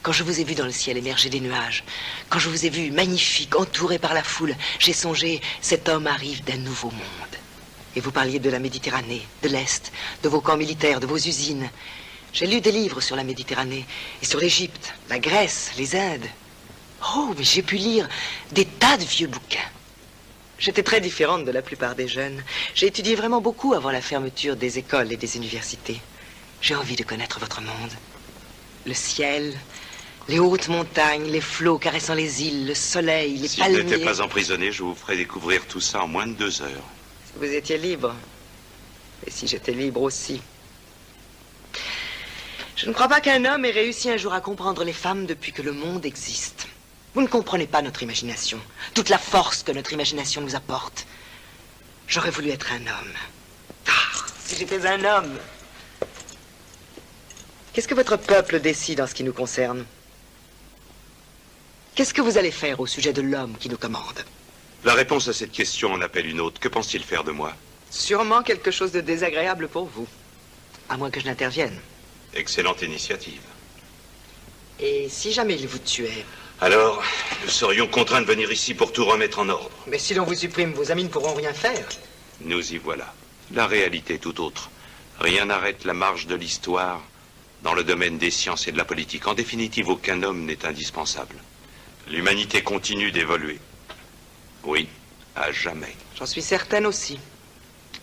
Quand je vous ai vu dans le ciel émerger des nuages, quand je vous ai vu magnifique, entouré par la foule, j'ai songé, cet homme arrive d'un nouveau monde. Et vous parliez de la Méditerranée, de l'Est, de vos camps militaires, de vos usines. J'ai lu des livres sur la Méditerranée et sur l'Égypte, la Grèce, les Indes. Oh, mais j'ai pu lire des tas de vieux bouquins. J'étais très différente de la plupart des jeunes. J'ai étudié vraiment beaucoup avant la fermeture des écoles et des universités. J'ai envie de connaître votre monde. Le ciel, les hautes montagnes, les flots caressant les îles, le soleil, les palmiers. Si je n'étais pas emprisonné, je vous ferais découvrir tout ça en moins de 2 heures. Si vous étiez libre. Et si j'étais libre aussi. Je ne crois pas qu'un homme ait réussi un jour à comprendre les femmes depuis que le monde existe. Vous ne comprenez pas notre imagination, toute la force que notre imagination nous apporte. J'aurais voulu être un homme. Ah, si j'étais un homme. Qu'est-ce que votre peuple décide en ce qui nous concerne? Qu'est-ce que vous allez faire au sujet de l'homme qui nous commande? La réponse à cette question en appelle une autre. Que pense-t-il faire de moi? Sûrement quelque chose de désagréable pour vous. À moins que je n'intervienne. Excellente initiative. Et si jamais il vous tuait? Alors, nous serions contraints de venir ici pour tout remettre en ordre. Mais si l'on vous supprime, vos amis ne pourront rien faire. Nous y voilà. La réalité est tout autre. Rien n'arrête la marche de l'histoire dans le domaine des sciences et de la politique. En définitive, aucun homme n'est indispensable. L'humanité continue d'évoluer. Oui, à jamais. J'en suis certaine aussi.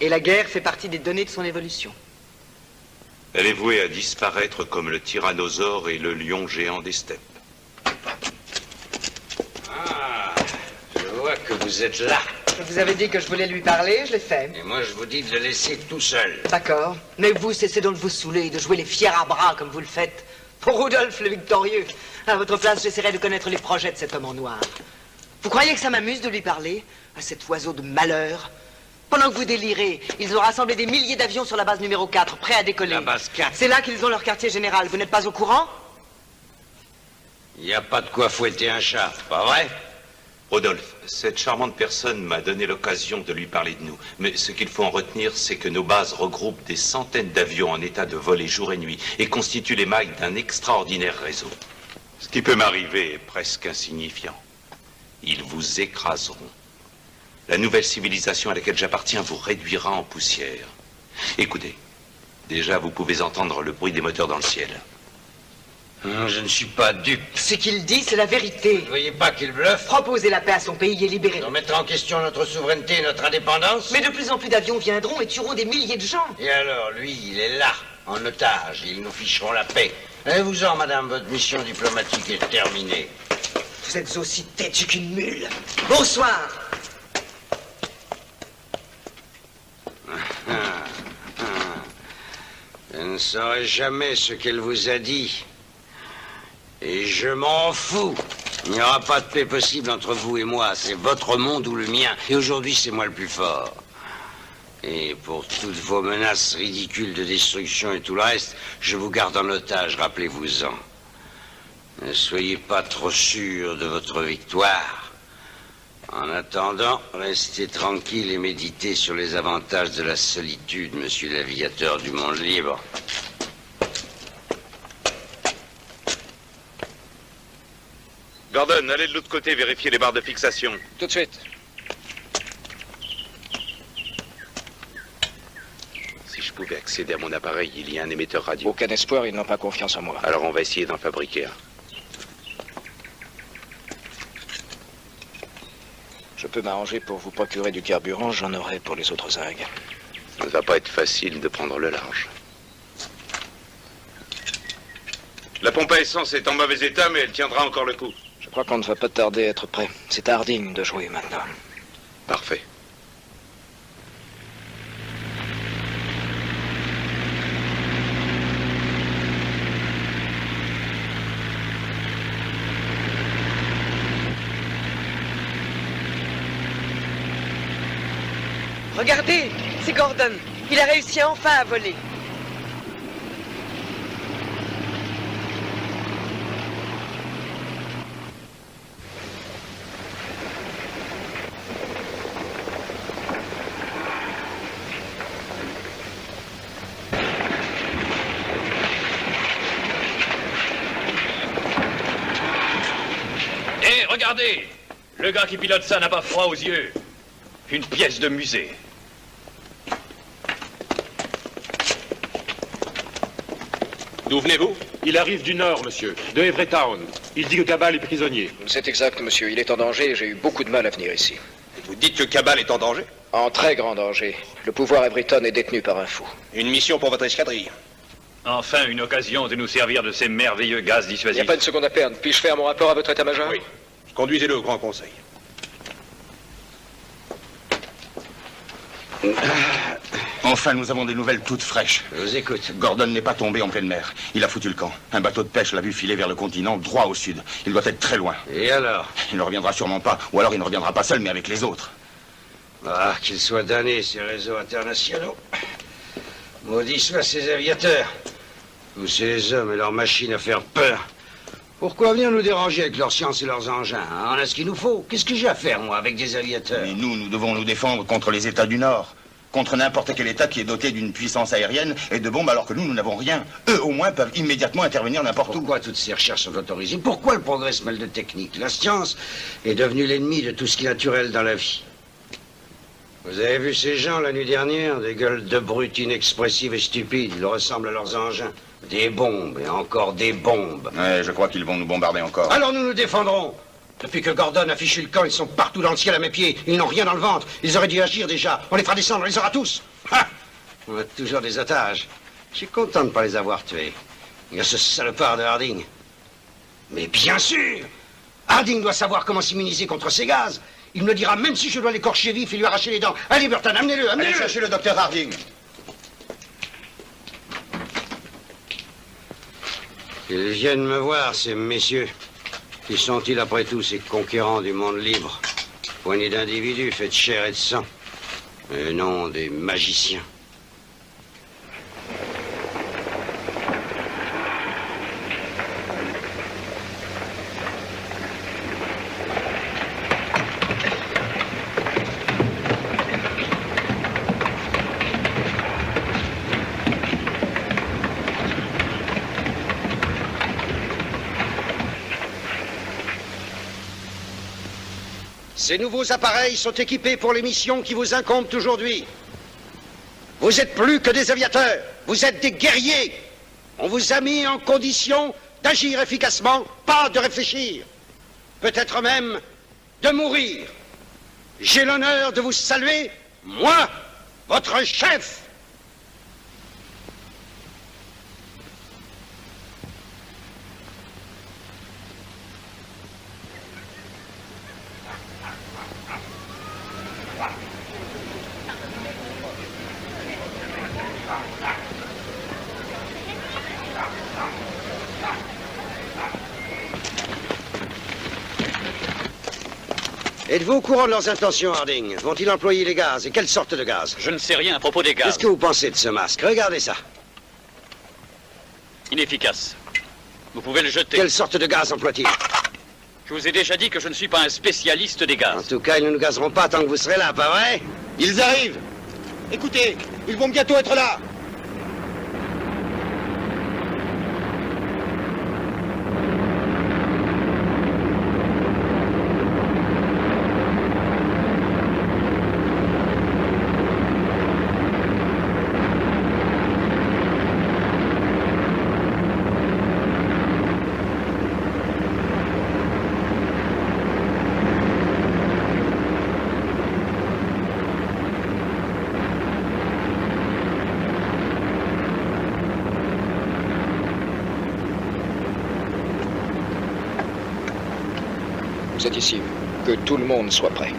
Et la guerre fait partie des données de son évolution. Elle est vouée à disparaître comme le tyrannosaure et le lion géant des steppes. Ah, je vois que vous êtes là. Je vous avais dit que je voulais lui parler, je l'ai fait. Et moi, je vous dis de le laisser tout seul. D'accord. Mais vous, cessez donc de vous saouler, de jouer les fiers à bras comme vous le faites. Pour Rudolf le victorieux. À votre place, j'essaierai de connaître les projets de cet homme en noir. Vous croyez que ça m'amuse de lui parler? À cet oiseau de malheur? Pendant que vous délirez, ils ont rassemblé des milliers d'avions sur la base numéro 4, prêts à décoller. La base 4? C'est là qu'ils ont leur quartier général. Vous n'êtes pas au courant? Il n'y a pas de quoi fouetter un chat, pas vrai? Rodolphe, cette charmante personne m'a donné l'occasion de lui parler de nous. Mais ce qu'il faut en retenir, c'est que nos bases regroupent des centaines d'avions en état de voler jour et nuit et constituent les mailles d'un extraordinaire réseau. Ce qui peut m'arriver est presque insignifiant. Ils vous écraseront. La nouvelle civilisation à laquelle j'appartiens vous réduira en poussière. Écoutez, déjà vous pouvez entendre le bruit des moteurs dans le ciel. Je ne suis pas dupe. Ce qu'il dit, c'est la vérité. Vous ne voyez pas qu'il bluffe? Proposez la paix à son pays et libérez-le. On mettra en question notre souveraineté et notre indépendance? Mais de plus en plus d'avions viendront et tueront des milliers de gens. Et alors, lui, il est là, en otage. Ils nous ficheront la paix. Allez-vous-en, madame, votre mission diplomatique est terminée. Vous êtes aussi têtu qu'une mule. Bonsoir. Je ne saurai jamais ce qu'elle vous a dit. Et je m'en fous. Il n'y aura pas de paix possible entre vous et moi. C'est votre monde ou le mien. Et aujourd'hui, c'est moi le plus fort. Et pour toutes vos menaces ridicules de destruction et tout le reste, je vous garde en otage, rappelez-vous-en. Ne soyez pas trop sûr de votre victoire. En attendant, restez tranquille et méditez sur les avantages de la solitude, monsieur l'aviateur du monde libre. Gordon, allez de l'autre côté vérifier les barres de fixation. Tout de suite. Si je pouvais accéder à mon appareil, il y a un émetteur radio. Aucun espoir, ils n'ont pas confiance en moi. Alors on va essayer d'en fabriquer un. Je peux m'arranger pour vous procurer du carburant, j'en aurai pour les autres zingues. Ça ne va pas être facile de prendre le large. La pompe à essence est en mauvais état, mais elle tiendra encore le coup. Je crois qu'on ne va pas tarder à être prêt. C'est à Harding de jouer maintenant. Parfait. Regardez, c'est Gordon. Il a réussi enfin à voler. Hé, regardez! Le gars qui pilote ça n'a pas froid aux yeux. Une pièce de musée. D'où venez-vous? Il arrive du nord, monsieur, de Everetown. Il dit que Cabal est prisonnier. C'est exact, monsieur. Il est en danger et j'ai eu beaucoup de mal à venir ici. Vous dites que Cabal est en danger? En très grand danger. Le pouvoir Everton est détenu par un fou. Une mission pour votre escadrille. Enfin, une occasion de nous servir de ces merveilleux gaz Il n'y dissuasifs. a pas une seconde à perdre. Puis-je faire mon rapport à votre état-major? Oui. Conduisez-le au Grand Conseil. Enfin, nous avons des nouvelles toutes fraîches. Je vous écoute. Gordon n'est pas tombé en pleine mer. Il a foutu le camp. Un bateau de pêche l'a vu filer vers le continent, droit au sud. Il doit être très loin. Et alors? Il ne reviendra sûrement pas. Ou alors il ne reviendra pas seul, mais avec les autres. Ah, qu'ils soient damnés, ces réseaux internationaux. Maudits soient ces aviateurs. Tous ces hommes et leurs machines à faire peur. Pourquoi venir nous déranger avec leur science et leurs engins, hein? On a ce qu'il nous faut. Qu'est-ce que j'ai à faire, moi, avec des aviateurs? Mais nous devons nous défendre contre les États du Nord. Contre n'importe quel État qui est doté d'une puissance aérienne et de bombes alors que nous n'avons rien. Eux, au moins, peuvent immédiatement intervenir n'importe où. Pourquoi toutes ces recherches sont autorisées? Pourquoi le progrès se mêle de technique? La science est devenue l'ennemi de tout ce qui est naturel dans la vie. Vous avez vu ces gens la nuit dernière? Des gueules de brutes inexpressives et stupides. Ils ressemblent à leurs engins. Des bombes et encore des bombes. Ouais, je crois qu'ils vont nous bombarder encore. Alors nous nous défendrons. Depuis que Gordon a fichu le camp, ils sont partout dans le ciel à mes pieds. Ils n'ont rien dans le ventre. Ils auraient dû agir déjà. On les fera descendre, on les aura tous. Ha! On a toujours des otages. Je suis content de ne pas les avoir tués. Il y a ce salopard de Harding. Mais bien sûr! Harding doit savoir comment s'immuniser contre ces gaz. Il me dira même si je dois l'écorcher vif et lui arracher les dents. Allez, Burton, amenez-le, amenez-le! Allez chercher le docteur Harding. Ils viennent me voir, ces messieurs. Qui sont-ils après tout, ces conquérants du monde libre? Poignée d'individus faits de chair et de sang. Et non des magiciens. Ces nouveaux appareils sont équipés pour les missions qui vous incombent aujourd'hui. Vous êtes plus que des aviateurs, vous êtes des guerriers. On vous a mis en condition d'agir efficacement, pas de réfléchir. Peut-être même de mourir. J'ai l'honneur de vous saluer, moi, votre chef. Êtes-vous au courant de leurs intentions, Harding? Vont-ils employer les gaz? Et quelle sorte de gaz? Je ne sais rien à propos des gaz. Qu'est-ce que vous pensez de ce masque? Regardez ça. Inefficace. Vous pouvez le jeter. Quelle sorte de gaz emploie-t-il? Je vous ai déjà dit que je ne suis pas un spécialiste des gaz. En tout cas, ils ne nous gazeront pas tant que vous serez là, pas vrai? Ils arrivent. Écoutez, ils vont bientôt être là. Vous êtes ici. Que tout le monde soit prêt.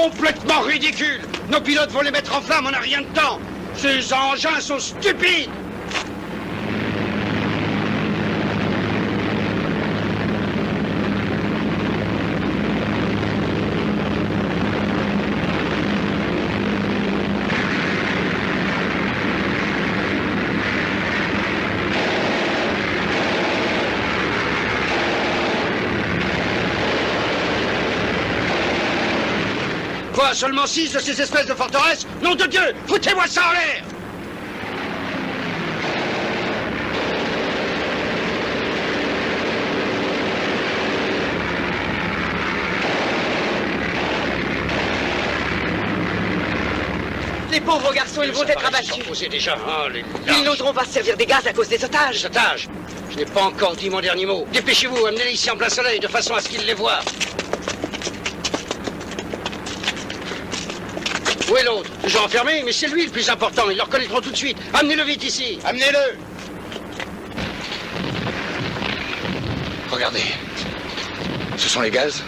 complètement ridicule. Nos pilotes vont les mettre en flamme en un rien de temps. Ces engins sont stupides. Quoi, seulement 6 de ces espèces de forteresses? Nom de Dieu, foutez-moi ça en l'air! Les pauvres garçons, ils vont être abattus. Déjà. Oh, Ils n'oseront pas se servir des gaz à cause des otages. Les otages? Je n'ai pas encore dit mon dernier mot. Dépêchez-vous, amenez-les ici en plein soleil, de façon à ce qu'ils les voient. Où est l'autre? Toujours enfermé? Mais c'est lui le plus important, ils le reconnaîtront tout de suite. Amenez-le vite ici. Amenez-le! Regardez. Ce sont les gaz.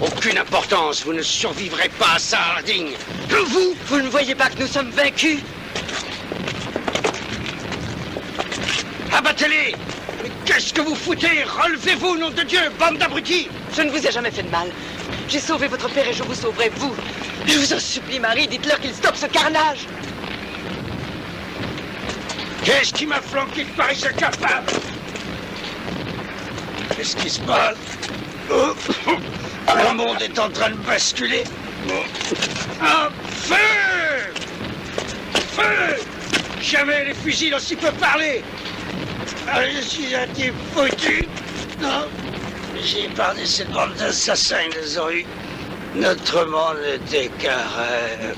Aucune importance, vous ne survivrez pas à ça, Harding. Vous ne voyez pas que nous sommes vaincus? Abattez-les! Mais qu'est-ce que vous foutez? Relevez-vous, nom de Dieu, bande d'abrutis! Je ne vous ai jamais fait de mal. J'ai sauvé votre père et je vous sauverai, vous. Je vous en supplie, Marie, dites-leur qu'ils stoppent ce carnage. Qu'est-ce qui m'a flanqué de pareils incapables? Qu'est-ce qui se passe? Le monde est en train de basculer. Ah, feu! Feu! Jamais les fusils n'ont si peu parlé. Ah, je suis un type foutu. Non, j'ai épargné cette bande d'assassins, ils les ont eu. Notre monde n'était qu'un rêve.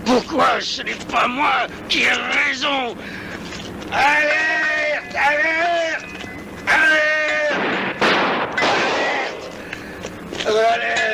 Pourquoi ce n'est pas moi qui ai raison? Alerte! Alerte! Alerte! Alerte! Alerte!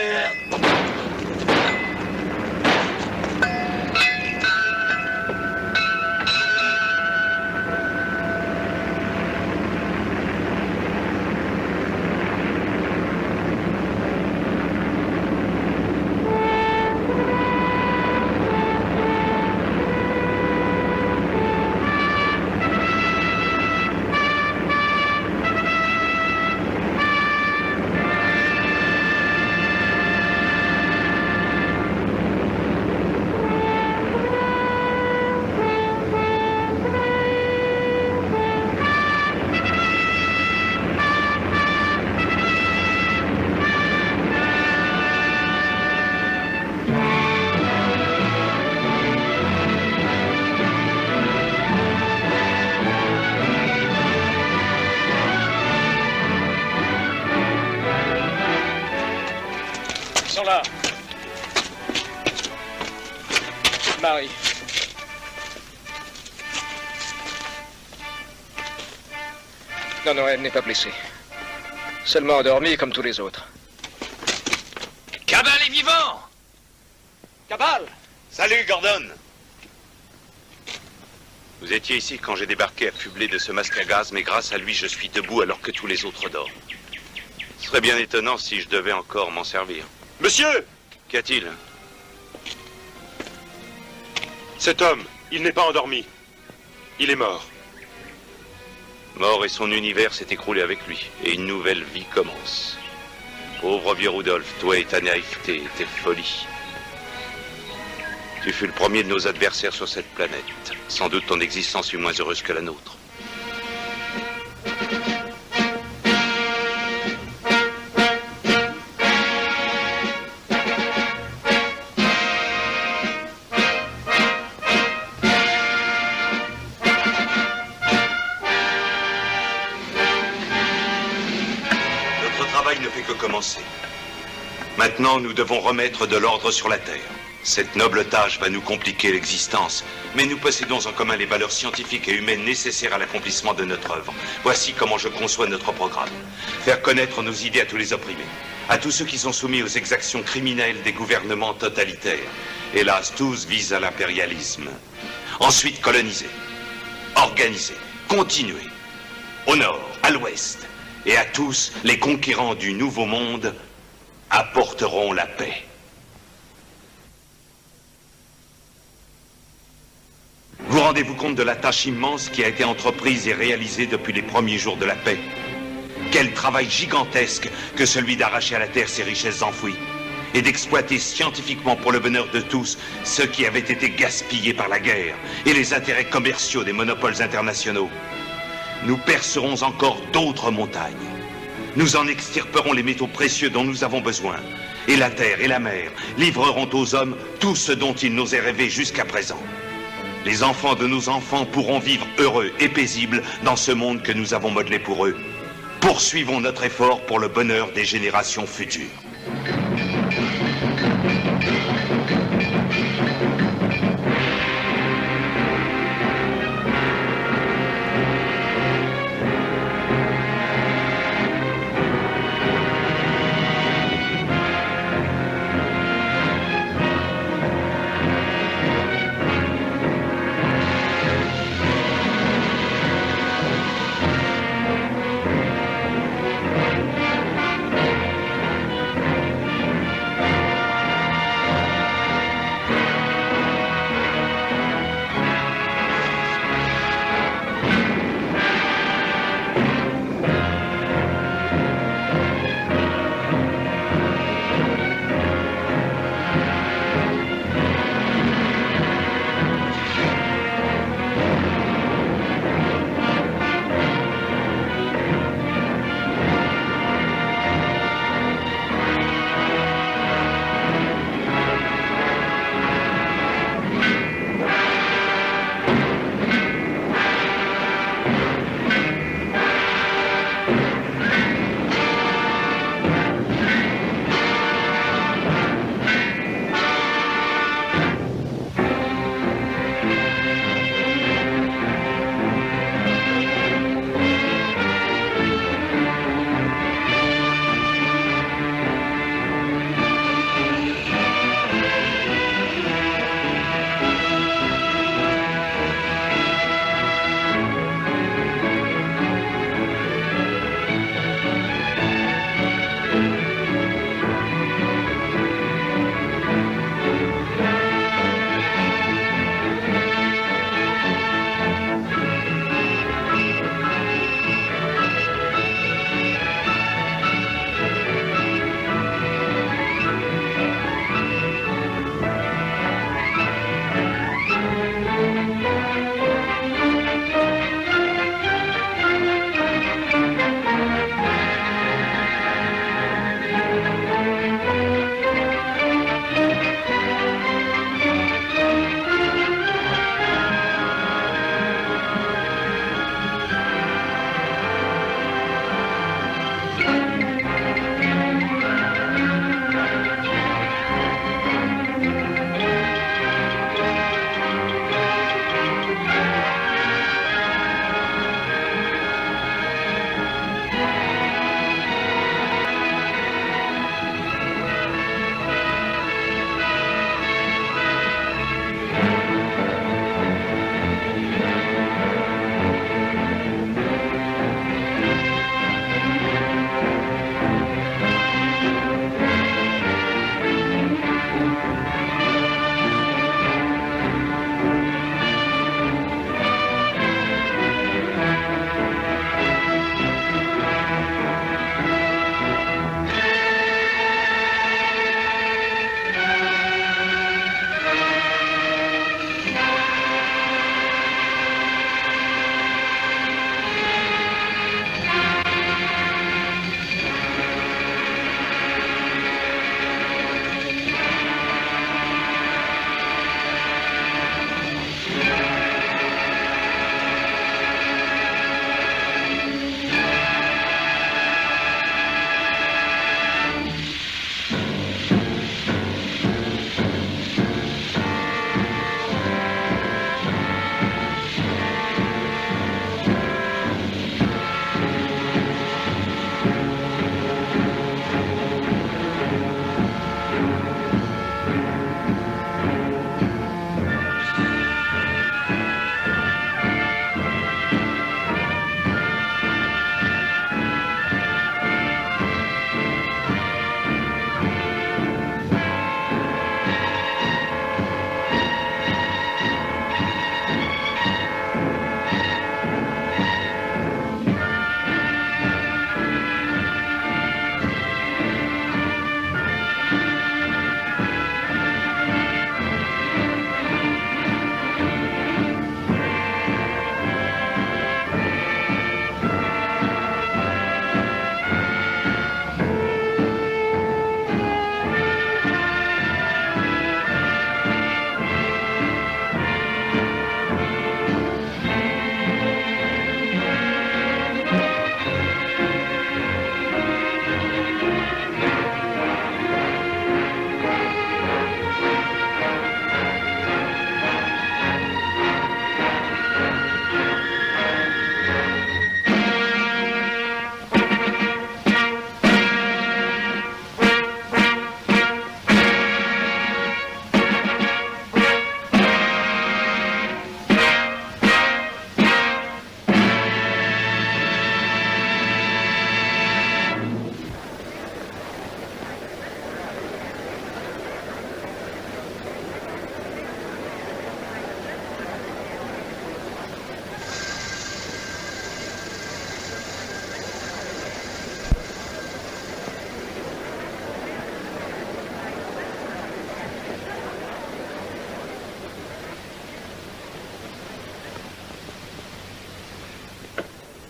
Là. Marie. Non, non, elle n'est pas blessée. Seulement endormie comme tous les autres. Cabal est vivant! Cabal! Salut, Gordon! Vous étiez ici quand j'ai débarqué affublé de ce masque à gaz, mais grâce à lui, je suis debout alors que tous les autres dorment. Ce serait bien étonnant si je devais encore m'en servir. Monsieur! Qu'y a-t-il? Cet homme, il n'est pas endormi. Il est mort. Mort et son univers s'est écroulé avec lui, et une nouvelle vie commence. Pauvre vieux Rudolph, toi et ta naïveté et tes folies. Tu fus le premier de nos adversaires sur cette planète. Sans doute ton existence fut moins heureuse que la nôtre. Maintenant, nous devons remettre de l'ordre sur la Terre. Cette noble tâche va nous compliquer l'existence, mais nous possédons en commun les valeurs scientifiques et humaines nécessaires à l'accomplissement de notre œuvre. Voici comment je conçois notre programme. Faire connaître nos idées à tous les opprimés, à tous ceux qui sont soumis aux exactions criminelles des gouvernements totalitaires. Hélas, tous visent à l'impérialisme. Ensuite, coloniser. Organisez, continuez. Au nord, à l'ouest, et à tous les conquérants du Nouveau Monde apporteront la paix. Vous rendez-vous compte de la tâche immense qui a été entreprise et réalisée depuis les premiers jours de la paix? Quel travail gigantesque que celui d'arracher à la terre ses richesses enfouies et d'exploiter scientifiquement pour le bonheur de tous ce qui avait été gaspillé par la guerre et les intérêts commerciaux des monopoles internationaux. Nous percerons encore d'autres montagnes. Nous en extirperons les métaux précieux dont nous avons besoin. Et la terre et la mer livreront aux hommes tout ce dont ils n'osaient rêver jusqu'à présent. Les enfants de nos enfants pourront vivre heureux et paisibles dans ce monde que nous avons modelé pour eux. Poursuivons notre effort pour le bonheur des générations futures.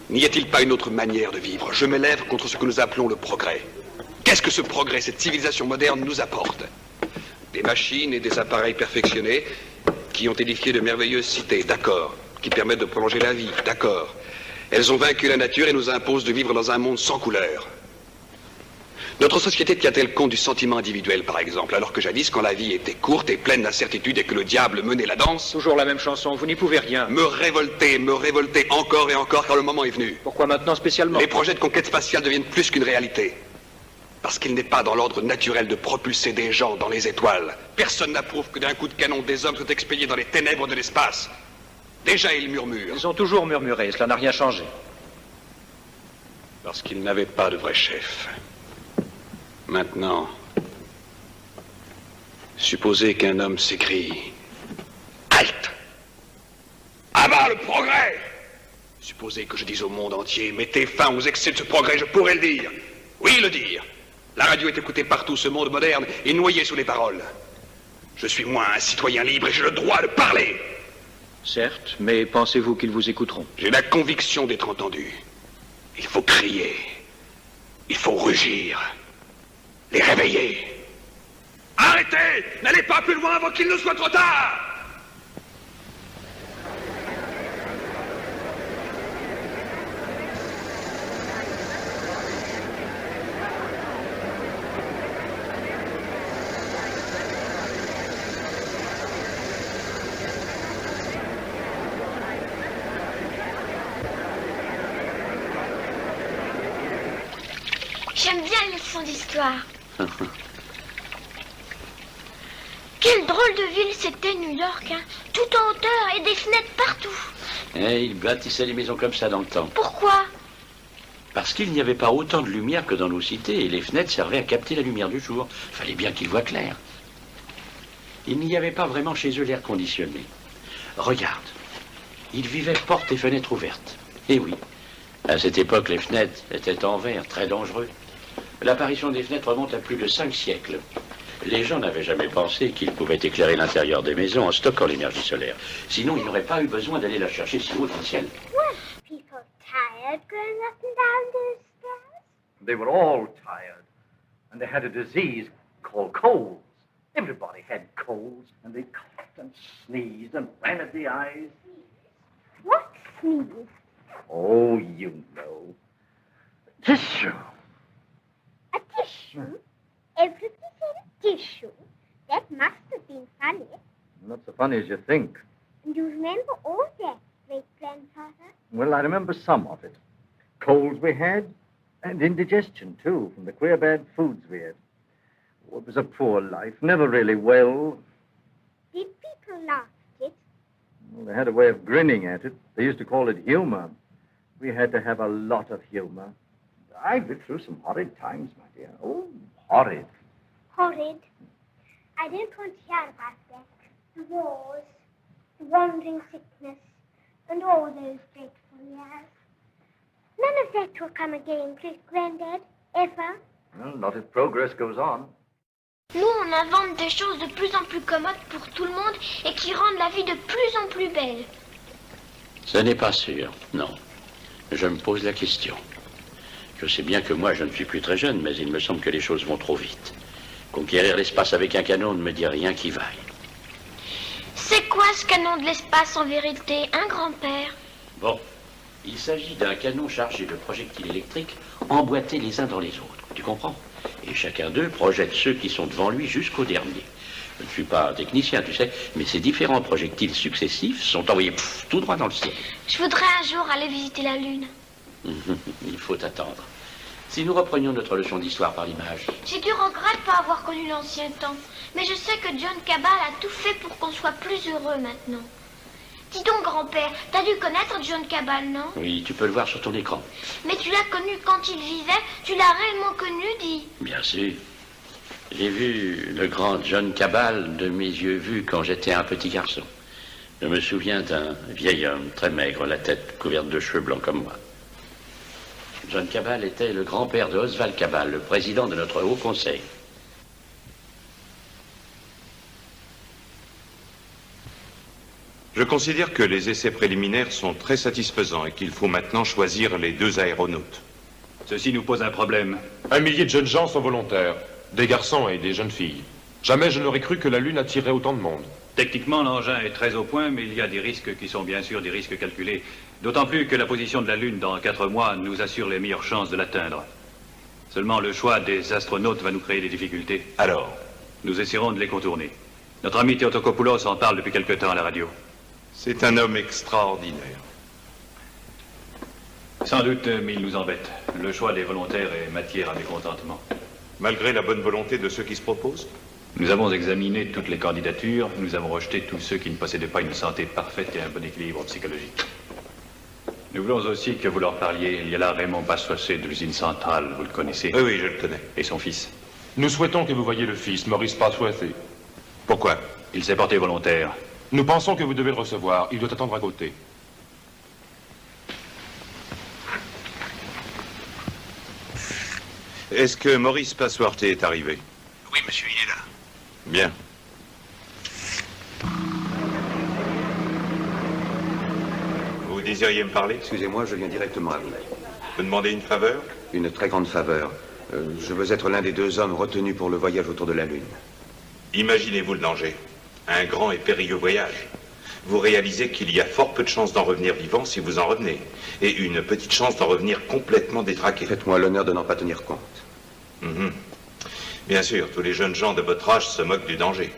N'y a-t-il pas une autre manière de vivre? Je m'élève contre ce que nous appelons le progrès. Qu'est-ce que ce progrès, cette civilisation moderne nous apporte? Des machines et des appareils perfectionnés qui ont édifié de merveilleuses cités, d'accord, qui permettent de prolonger la vie, d'accord. Elles ont vaincu la nature et nous imposent de vivre dans un monde sans couleur. Notre société tient-elle compte du sentiment individuel, par exemple, alors que jadis, quand la vie était courte et pleine d'incertitudes et que le diable menait la danse... Toujours la même chanson, vous n'y pouvez rien. Me révolter encore et encore, car le moment est venu. Pourquoi maintenant spécialement? Les projets de conquête spatiale deviennent plus qu'une réalité. Parce qu'il n'est pas dans l'ordre naturel de propulser des gens dans les étoiles. Personne n'approuve que d'un coup de canon, des hommes soient expédiés dans les ténèbres de l'espace. Déjà, ils murmurent. Ils ont toujours murmuré, cela n'a rien changé. Parce qu'ils n'avaient pas de vrai chef. Maintenant, supposez qu'un homme s'écrie « Halte! À bas le progrès !» Supposez que je dise au monde entier « Mettez fin aux excès de ce progrès, je pourrais le dire. » Oui, le dire. La radio est écoutée partout, ce monde moderne est noyé sous les paroles. Je suis moi un citoyen libre et j'ai le droit de parler. Certes, mais pensez-vous qu'ils vous écouteront? J'ai la conviction d'être entendu. Il faut crier. Il faut rugir. Les réveiller. Arrêtez! N'allez pas plus loin avant qu'il ne soit trop tard! J'aime bien les leçons d'histoire. Quelle drôle de ville c'était New York, hein. Tout en hauteur et des fenêtres partout. Et ils bâtissaient les maisons comme ça dans le temps. Pourquoi? Parce qu'il n'y avait pas autant de lumière que dans nos cités et les fenêtres servaient à capter la lumière du jour. Fallait bien qu'ils voient clair. Il n'y avait pas vraiment chez eux l'air conditionné. Regarde, ils vivaient portes et fenêtres ouvertes. Et oui, à cette époque, les fenêtres étaient en verre, très dangereux. L'apparition des fenêtres remonte à plus de 5 siècles. Les gens n'avaient jamais pensé qu'ils pouvaient éclairer l'intérieur des maisons en stockant l'énergie solaire. Sinon, ils n'auraient pas eu besoin d'aller la chercher si haut dans le ciel. Were people tired going up and down those stairs? They were all tired, and they had a disease called colds. Everybody had colds, and they coughed and sneezed and ran at the eyes. What sneeze? Oh, you know. Tissue. A tissue? Everybody said a tissue. That must have been funny. Not so funny as you think. And you remember all that, great-grandfather? Well, I remember some of it. Colds we had, and indigestion, too, from the queer bad foods we ate. Oh, it was a poor life, never really well. Did people laugh at it? Well, they had a way of grinning at it. They used to call it humor. We had to have a lot of humor. I've lived through some horrid times, my dear. Oh, horrid. Horrid. I don't want to hear about that. The wars, the wandering sickness, and all those dreadful years. None of that will come again, great-granddad, ever. Well, not if progress goes on. Nous, on invente des choses de plus en plus commodes pour tout le monde et qui rendent la vie de plus en plus belle. Ce n'est pas sûr, non. Je me pose la question. Je sais bien que moi, je ne suis plus très jeune, mais il me semble que les choses vont trop vite. Conquérir l'espace avec un canon ne me dit rien qui vaille. C'est quoi ce canon de l'espace en vérité, hein, grand-père? Bon, il s'agit d'un canon chargé de projectiles électriques emboîtés les uns dans les autres. Tu comprends? Et chacun d'eux projette ceux qui sont devant lui jusqu'au dernier. Je ne suis pas un technicien, tu sais, mais ces différents projectiles successifs sont envoyés tout droit dans le ciel. Je voudrais un jour aller visiter la Lune. Il faut attendre. Si nous reprenions notre leçon d'histoire par l'image. J'ai du regret de ne pas avoir connu l'ancien temps. Mais je sais que John Cabal a tout fait pour qu'on soit plus heureux maintenant. Dis donc, grand-père, t'as dû connaître John Cabal, non? Oui, tu peux le voir sur ton écran. Mais tu l'as connu quand il vivait? Tu l'as réellement connu, dis? Bien sûr. J'ai vu le grand John Cabal de mes yeux vus quand j'étais un petit garçon. Je me souviens d'un vieil homme très maigre, la tête couverte de cheveux blancs comme moi. John Cabal était le grand-père de Oswald Cabal, le président de notre Haut Conseil. Je considère que les essais préliminaires sont très satisfaisants et qu'il faut maintenant choisir les 2 aéronautes. Ceci nous pose un problème. 1 millier de jeunes gens sont volontaires, des garçons et des jeunes filles. Jamais je n'aurais cru que la Lune attirerait autant de monde. Techniquement, l'engin est très au point, mais il y a des risques qui sont bien sûr des risques calculés. D'autant plus que la position de la Lune dans 4 mois nous assure les meilleures chances de l'atteindre. Seulement, le choix des astronautes va nous créer des difficultés. Alors? Nous essaierons de les contourner. Notre ami Theotokopoulos en parle depuis quelque temps à la radio. C'est un homme extraordinaire. Sans doute, mais il nous embête. Le choix des volontaires est matière à mécontentement. Malgré la bonne volonté de ceux qui se proposent? Nous avons examiné toutes les candidatures. Nous avons rejeté tous ceux qui ne possédaient pas une santé parfaite et un bon équilibre psychologique. Nous voulons aussi que vous leur parliez. Il y a là Raymond Bassoissé de l'usine centrale, vous le connaissez? Oui, je le connais. Et son fils. Nous souhaitons que vous voyiez le fils, Maurice Bassoissé. Pourquoi? Il s'est porté volontaire. Nous pensons que vous devez le recevoir. Il doit attendre à côté. Est-ce que Maurice Passoirté est arrivé? Oui, monsieur, il est là. Bien. Vous désiriez me parler? Excusez-moi, je viens directement à vous. Vous demandez une faveur? Une très grande faveur. Je veux être l'un des 2 hommes retenus pour le voyage autour de la Lune. Imaginez-vous le danger. Un grand et périlleux voyage. Vous réalisez qu'il y a fort peu de chances d'en revenir vivant si vous en revenez. Et une petite chance d'en revenir complètement détraqué. Faites-moi l'honneur de n'en pas tenir compte. Bien sûr, tous les jeunes gens de votre âge se moquent du danger.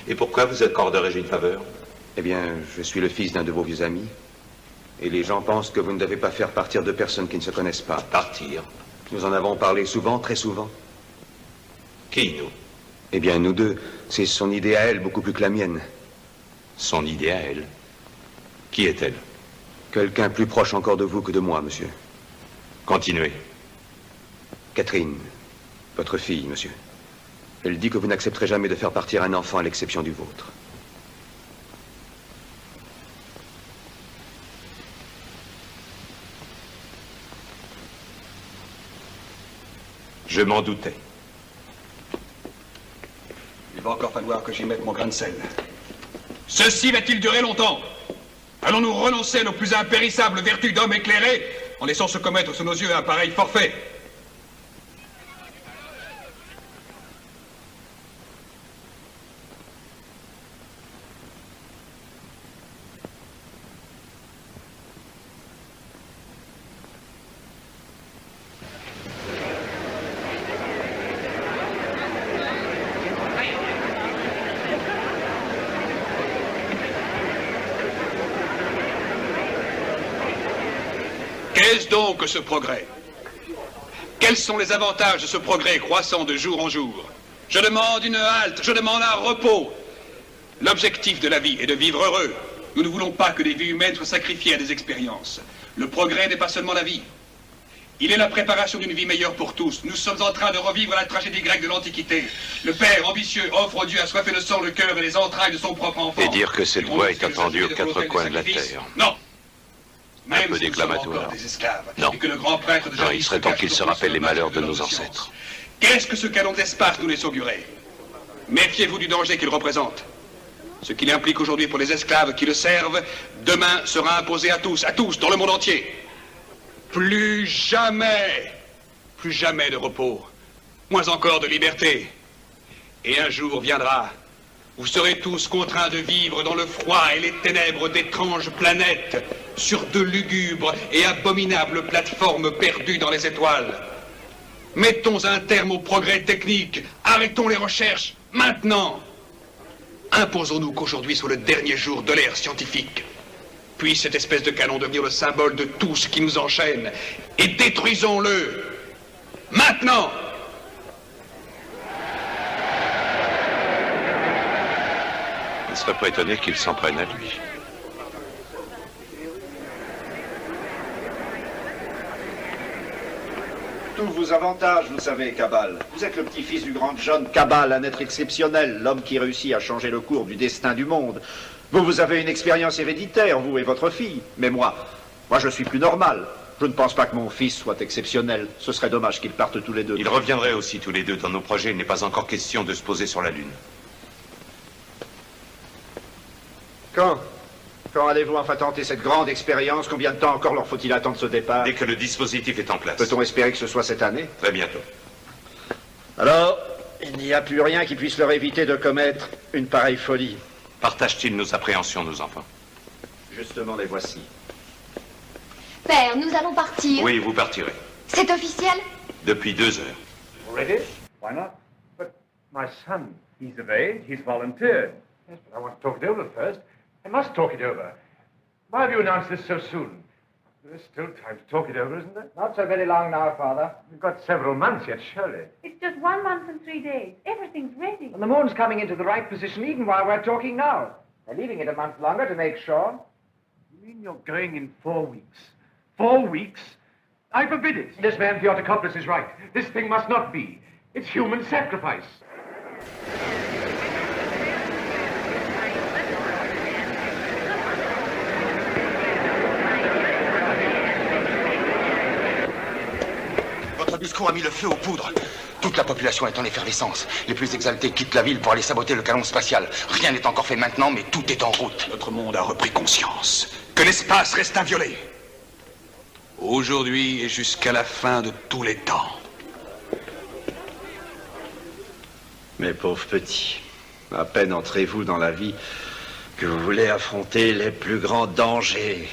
Et pourquoi vous accorderais-je une faveur? Eh bien, je suis le fils d'un de vos vieux amis. Et les gens pensent que vous ne devez pas faire partir 2 personnes qui ne se connaissent pas. Partir? Nous en avons parlé souvent, très souvent. Qui, nous? Eh bien, nous 2. C'est son idée à elle, beaucoup plus que la mienne. Son idée à elle? Qui est-elle? Quelqu'un plus proche encore de vous que de moi, monsieur. Continuez. Catherine, votre fille, monsieur. Elle dit que vous n'accepterez jamais de faire partir un enfant à l'exception du vôtre. Je m'en doutais. Il va encore falloir que j'y mette mon grain de sel. Ceci va-t-il durer longtemps? Allons-nous renoncer à nos plus impérissables vertus d'hommes éclairés en laissant se commettre sous nos yeux un pareil forfait? Qu'est-ce donc que ce progrès? Quels sont les avantages de ce progrès croissant de jour en jour? Je demande une halte, je demande un repos. L'objectif de la vie est de vivre heureux. Nous ne voulons pas que des vies humaines soient sacrifiées à des expériences. Le progrès n'est pas seulement la vie. Il est la préparation d'une vie meilleure pour tous. Nous sommes en train de revivre la tragédie grecque de l'Antiquité. Le père ambitieux offre au Dieu assoiffé de sang le cœur et les entrailles de son propre enfant. Et dire que cette voix est entendue aux 4 coins de la terre. Non. Un peu déclamatoire. Non. Et que le grand prêtre de non, il serait temps qu'il se rappelle les malheurs de nos ancêtres. Qu'est-ce que ce canon d'espace nous laisse augurer? Méfiez-vous du danger qu'il représente. Ce qu'il implique aujourd'hui pour les esclaves qui le servent, demain sera imposé à tous, dans le monde entier. Plus jamais de repos, moins encore de liberté. Et un jour viendra, vous serez tous contraints de vivre dans le froid et les ténèbres d'étranges planètes, sur de lugubres et abominables plateformes perdues dans les étoiles. Mettons un terme au progrès technique, arrêtons les recherches, maintenant. Imposons-nous qu'aujourd'hui soit le dernier jour de l'ère scientifique. Puisse cette espèce de canon devenir le symbole de tout ce qui nous enchaîne, et détruisons-le, maintenant. Je ne serais pas étonné qu'il s'en prenne à lui. Tous vos avantages, vous savez, Cabal. Vous êtes le petit-fils du grand John Cabal, un être exceptionnel, l'homme qui réussit à changer le cours du destin du monde. Vous avez une expérience héréditaire, vous et votre fille. Mais moi, je suis plus normal. Je ne pense pas que mon fils soit exceptionnel. Ce serait dommage qu'ils partent tous les 2. Ils reviendraient aussi tous les 2 dans nos projets. Il n'est pas encore question de se poser sur la Lune. Quand allez-vous enfin tenter cette grande expérience? Combien de temps encore leur faut-il attendre ce départ? Dès que le dispositif est en place. Peut-on espérer que ce soit cette année? Très bientôt. Alors, il n'y a plus rien qui puisse leur éviter de commettre une pareille folie. Partagent-ils nos appréhensions, nos enfants? Justement, les voici. Père, nous allons partir. Oui, vous partirez. C'est officiel? Depuis 2 heures. Already? Why not? But my son, he's of age, he's volunteered. Yes, but I want to talk it over first. I must talk it over. Why have you announced this so soon? There's still time to talk it over, isn't there? Not so very long now, Father. We've got several months yet, surely. It's just 1 month and 3 days. Everything's ready. And the moon's coming into the right position even while we're talking now. They're leaving it a month longer to make sure. You mean you're going in 4 weeks? 4 weeks? I forbid it. This man Theotokopoulos is right. This thing must not be. It's human sacrifice. Votre discours a mis le feu aux poudres. Toute la population est en effervescence. Les plus exaltés quittent la ville pour aller saboter le canon spatial. Rien n'est encore fait maintenant, mais tout est en route. Notre monde a repris conscience que l'espace reste inviolé. Aujourd'hui et jusqu'à la fin de tous les temps. Mes pauvres petits, à peine entrez-vous dans la vie que vous voulez affronter les plus grands dangers.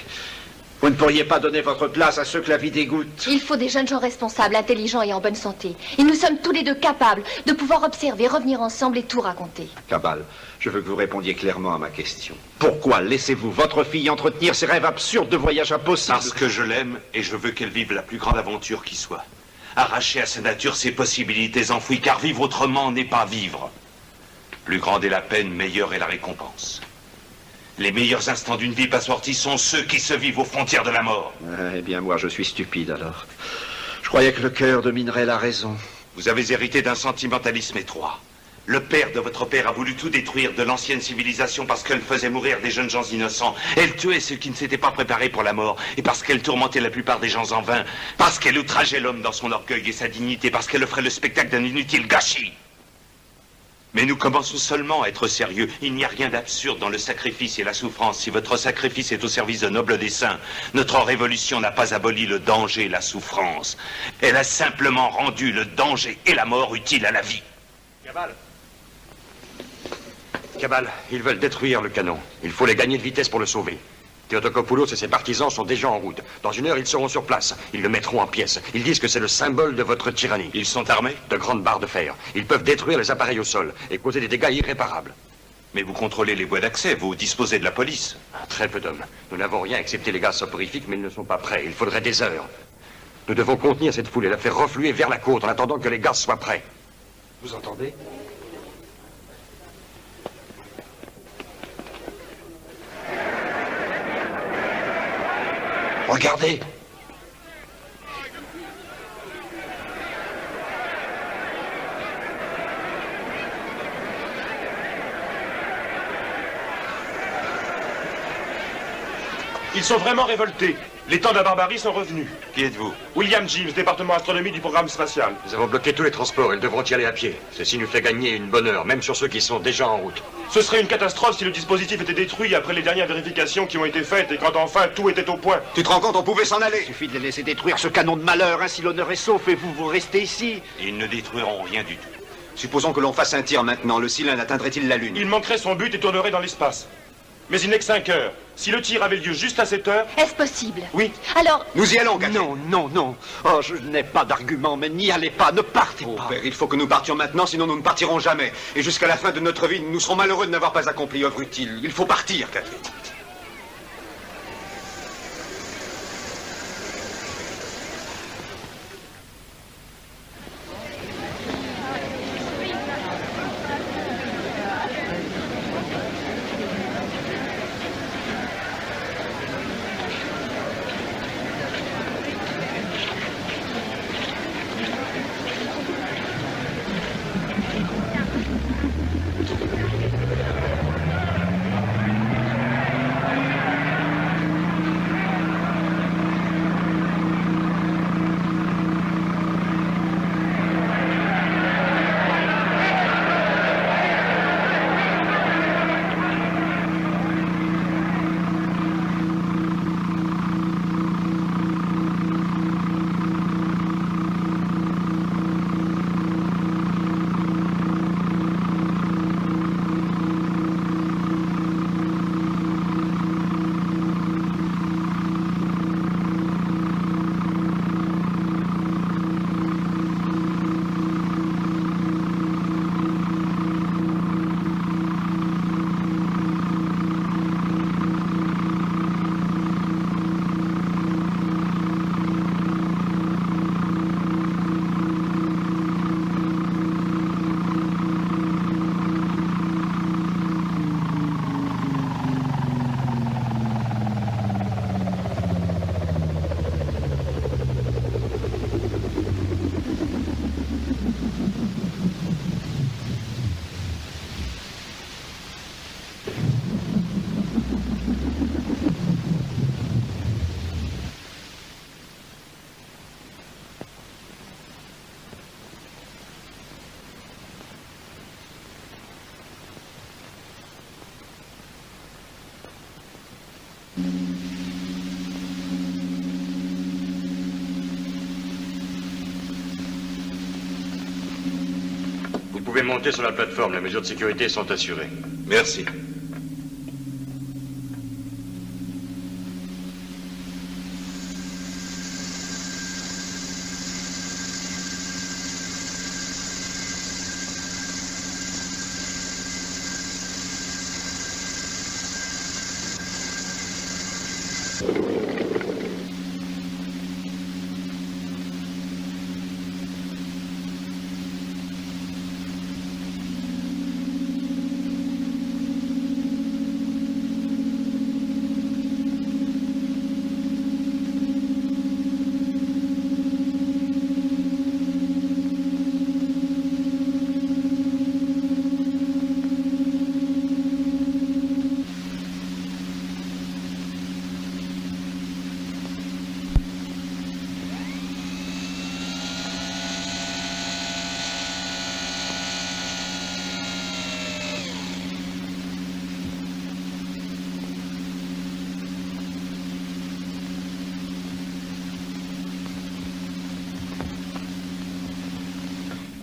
Vous ne pourriez pas donner votre place à ceux que la vie dégoûte. Il faut des jeunes gens responsables, intelligents et en bonne santé. Et nous sommes tous les deux capables de pouvoir observer, revenir ensemble et tout raconter. Cabal, je veux que vous répondiez clairement à ma question. Pourquoi laissez-vous votre fille entretenir ces rêves absurdes de voyage impossible? Parce que je l'aime et je veux qu'elle vive la plus grande aventure qui soit. Arracher à sa nature ses possibilités enfouies, car vivre autrement n'est pas vivre. Plus grande est la peine, meilleure est la récompense. Les meilleurs instants d'une vie pas sortie sont ceux qui se vivent aux frontières de la mort. Eh bien, moi, je suis stupide, alors. Je croyais que le cœur dominerait la raison. Vous avez hérité d'un sentimentalisme étroit. Le père de votre père a voulu tout détruire de l'ancienne civilisation parce qu'elle faisait mourir des jeunes gens innocents. Elle tuait ceux qui ne s'étaient pas préparés pour la mort. Et parce qu'elle tourmentait la plupart des gens en vain. Parce qu'elle outrageait l'homme dans son orgueil et sa dignité. Parce qu'elle offrait le spectacle d'un inutile gâchis. Mais nous commençons seulement à être sérieux. Il n'y a rien d'absurde dans le sacrifice et la souffrance. Si votre sacrifice est au service de nobles desseins, notre révolution n'a pas aboli le danger et la souffrance. Elle a simplement rendu le danger et la mort utiles à la vie. Cabal, ils veulent détruire le canon. Il faut les gagner de vitesse pour le sauver. Theotokopoulos et ses partisans sont déjà en route. Dans 1 heure, ils seront sur place. Ils le mettront en pièces. Ils disent que c'est le symbole de votre tyrannie. Ils sont armés? De grandes barres de fer. Ils peuvent détruire les appareils au sol et causer des dégâts irréparables. Mais vous contrôlez les voies d'accès, vous disposez de la police. Très peu d'hommes. Nous n'avons rien excepté les gaz soporifiques, mais ils ne sont pas prêts. Il faudrait des heures. Nous devons contenir cette foule et la faire refluer vers la côte en attendant que les gaz soient prêts. Vous entendez? Regardez! Ils sont vraiment révoltés. Les temps de la barbarie sont revenus. Qui êtes-vous? William James, département astronomie du programme spatial. Nous avons bloqué tous les transports. Ils devront y aller à pied. Ceci nous fait gagner une bonne heure, même sur ceux qui sont déjà en route. Ce serait une catastrophe si le dispositif était détruit après les dernières vérifications qui ont été faites et quand enfin tout était au point. Tu te rends compte, on pouvait s'en aller. Il suffit de les laisser détruire ce canon de malheur, ainsi l'honneur est sauf et vous restez ici. Ils ne détruiront rien du tout. Supposons que l'on fasse un tir maintenant. Le cylindre atteindrait-il la Lune? Il manquerait son but et tournerait dans l'espace. Mais il n'est que 5 heures. Si le tir avait lieu juste à cette heure... Est-ce possible? Oui. Alors... Nous y allons, Catherine. Non, non, non. Oh, je n'ai pas d'argument, mais n'y allez pas, ne partez pas. Père, il faut que nous partions maintenant, sinon nous ne partirons jamais. Et jusqu'à la fin de notre vie, nous serons malheureux de n'avoir pas accompli œuvre utile. Il faut partir, Catherine. pouvez monter sur la plateforme. Les mesures de sécurité sont assurées. Merci.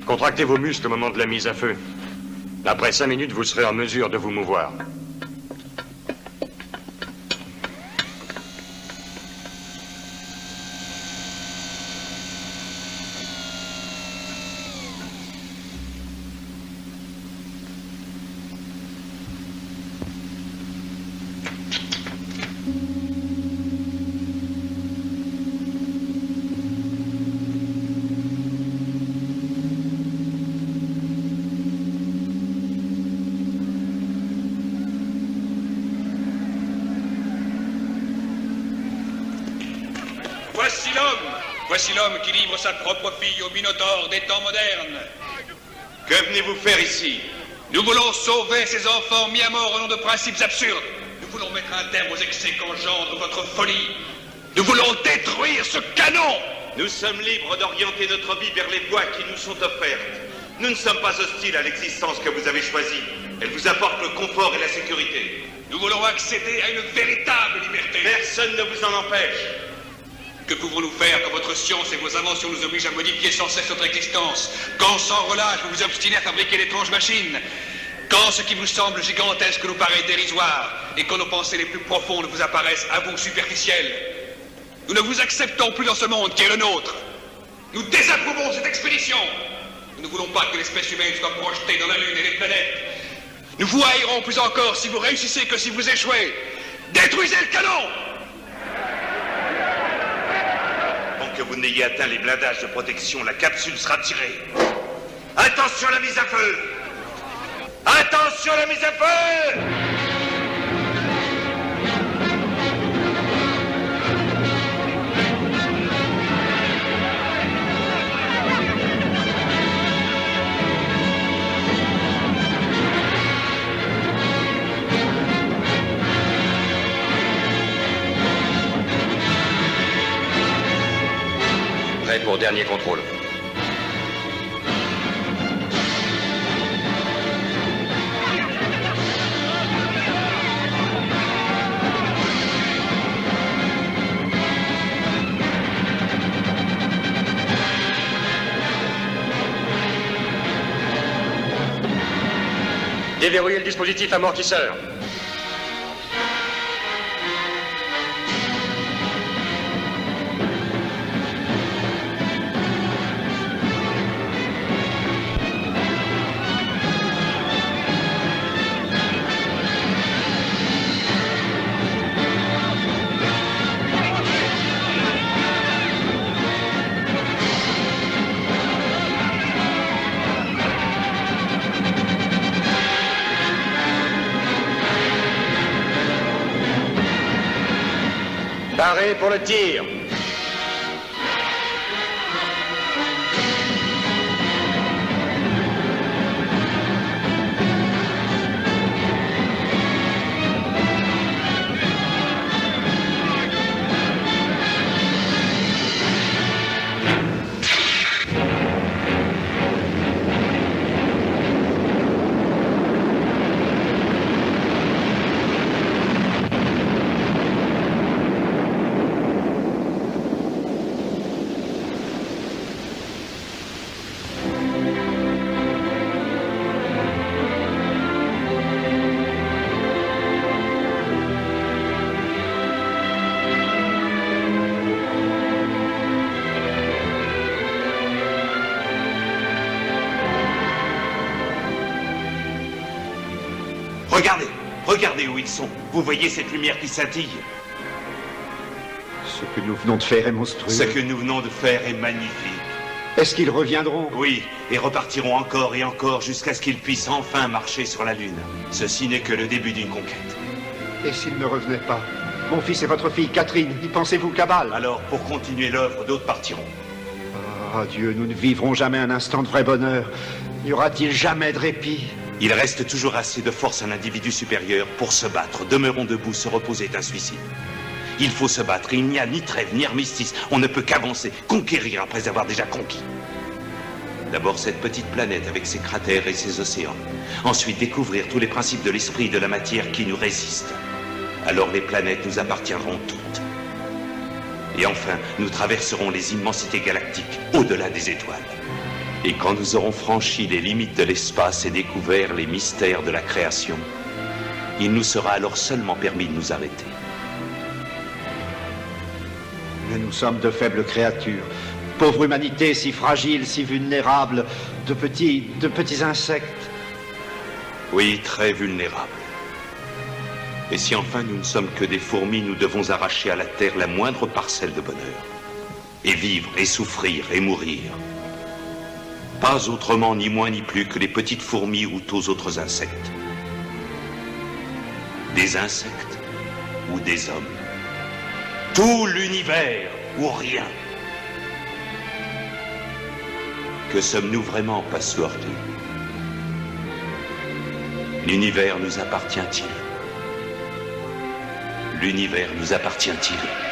Contractez vos muscles au moment de la mise à feu. Après 5 minutes, vous serez en mesure de vous mouvoir. Voici l'homme qui livre sa propre fille au Minotaure des temps modernes. Que venez-vous faire ici? Nous voulons sauver ces enfants mis à mort au nom de principes absurdes. Nous voulons mettre un terme aux excès qu'engendre votre folie. Nous voulons détruire ce canon. Nous sommes libres d'orienter notre vie vers les voies qui nous sont offertes. Nous ne sommes pas hostiles à l'existence que vous avez choisie. Elle vous apporte le confort et la sécurité. Nous voulons accéder à une véritable liberté. Personne ne vous en empêche. Que pouvons-nous faire quand votre science et vos inventions nous obligent à modifier sans cesse notre existence? Quand sans relâche vous vous obstinez à fabriquer d'étranges machines? Quand ce qui vous semble gigantesque nous paraît dérisoire? Et quand nos pensées les plus profondes vous apparaissent à vous superficielles? Nous ne vous acceptons plus dans ce monde qui est le nôtre. Nous désapprouvons cette expédition. Nous ne voulons pas que l'espèce humaine soit projetée dans la Lune et les planètes. Nous vous haïrons plus encore si vous réussissez que si vous échouez. Détruisez le canon! Que vous n'ayez atteint les blindages de protection, la capsule sera tirée. Attention à la mise à feu! Attention à la mise à feu! Prêt pour dernier contrôle. Déverrouillez le dispositif amortisseur. Paré pour le tir. Regardez, regardez où ils sont. Vous voyez cette lumière qui scintille? Ce que nous venons de faire est monstrueux. Ce que nous venons de faire est magnifique. Est-ce qu'ils reviendront? Oui, et repartiront encore et encore jusqu'à ce qu'ils puissent enfin marcher sur la Lune. Ceci n'est que le début d'une conquête. Et s'ils ne revenaient pas? Mon fils et votre fille, Catherine, y pensez-vous, Cabal? Alors, pour continuer l'œuvre, d'autres partiront. Ah, Dieu, nous ne vivrons jamais un instant de vrai bonheur. N'y aura-t-il jamais de répit? Il reste toujours assez de force à un individu supérieur pour se battre. Demeurons debout, se reposer est un suicide. Il faut se battre, il n'y a ni trêve, ni armistice. On ne peut qu'avancer, conquérir après avoir déjà conquis. D'abord cette petite planète avec ses cratères et ses océans. Ensuite découvrir tous les principes de l'esprit et de la matière qui nous résistent. Alors les planètes nous appartiendront toutes. Et enfin, nous traverserons les immensités galactiques, au-delà des étoiles. Et quand nous aurons franchi les limites de l'espace et découvert les mystères de la création, il nous sera alors seulement permis de nous arrêter. Mais nous sommes de faibles créatures. Pauvre humanité, si fragile, si vulnérable, de petits insectes. Oui, très vulnérables. Et si enfin nous ne sommes que des fourmis, nous devons arracher à la terre la moindre parcelle de bonheur. Et vivre, et souffrir, et mourir. Pas autrement, ni moins ni plus que les petites fourmis ou tous autres insectes. Des insectes ou des hommes. Tout l'univers ou rien. Que sommes-nous vraiment, Passepartout? L'univers nous appartient-il? L'univers nous appartient-il?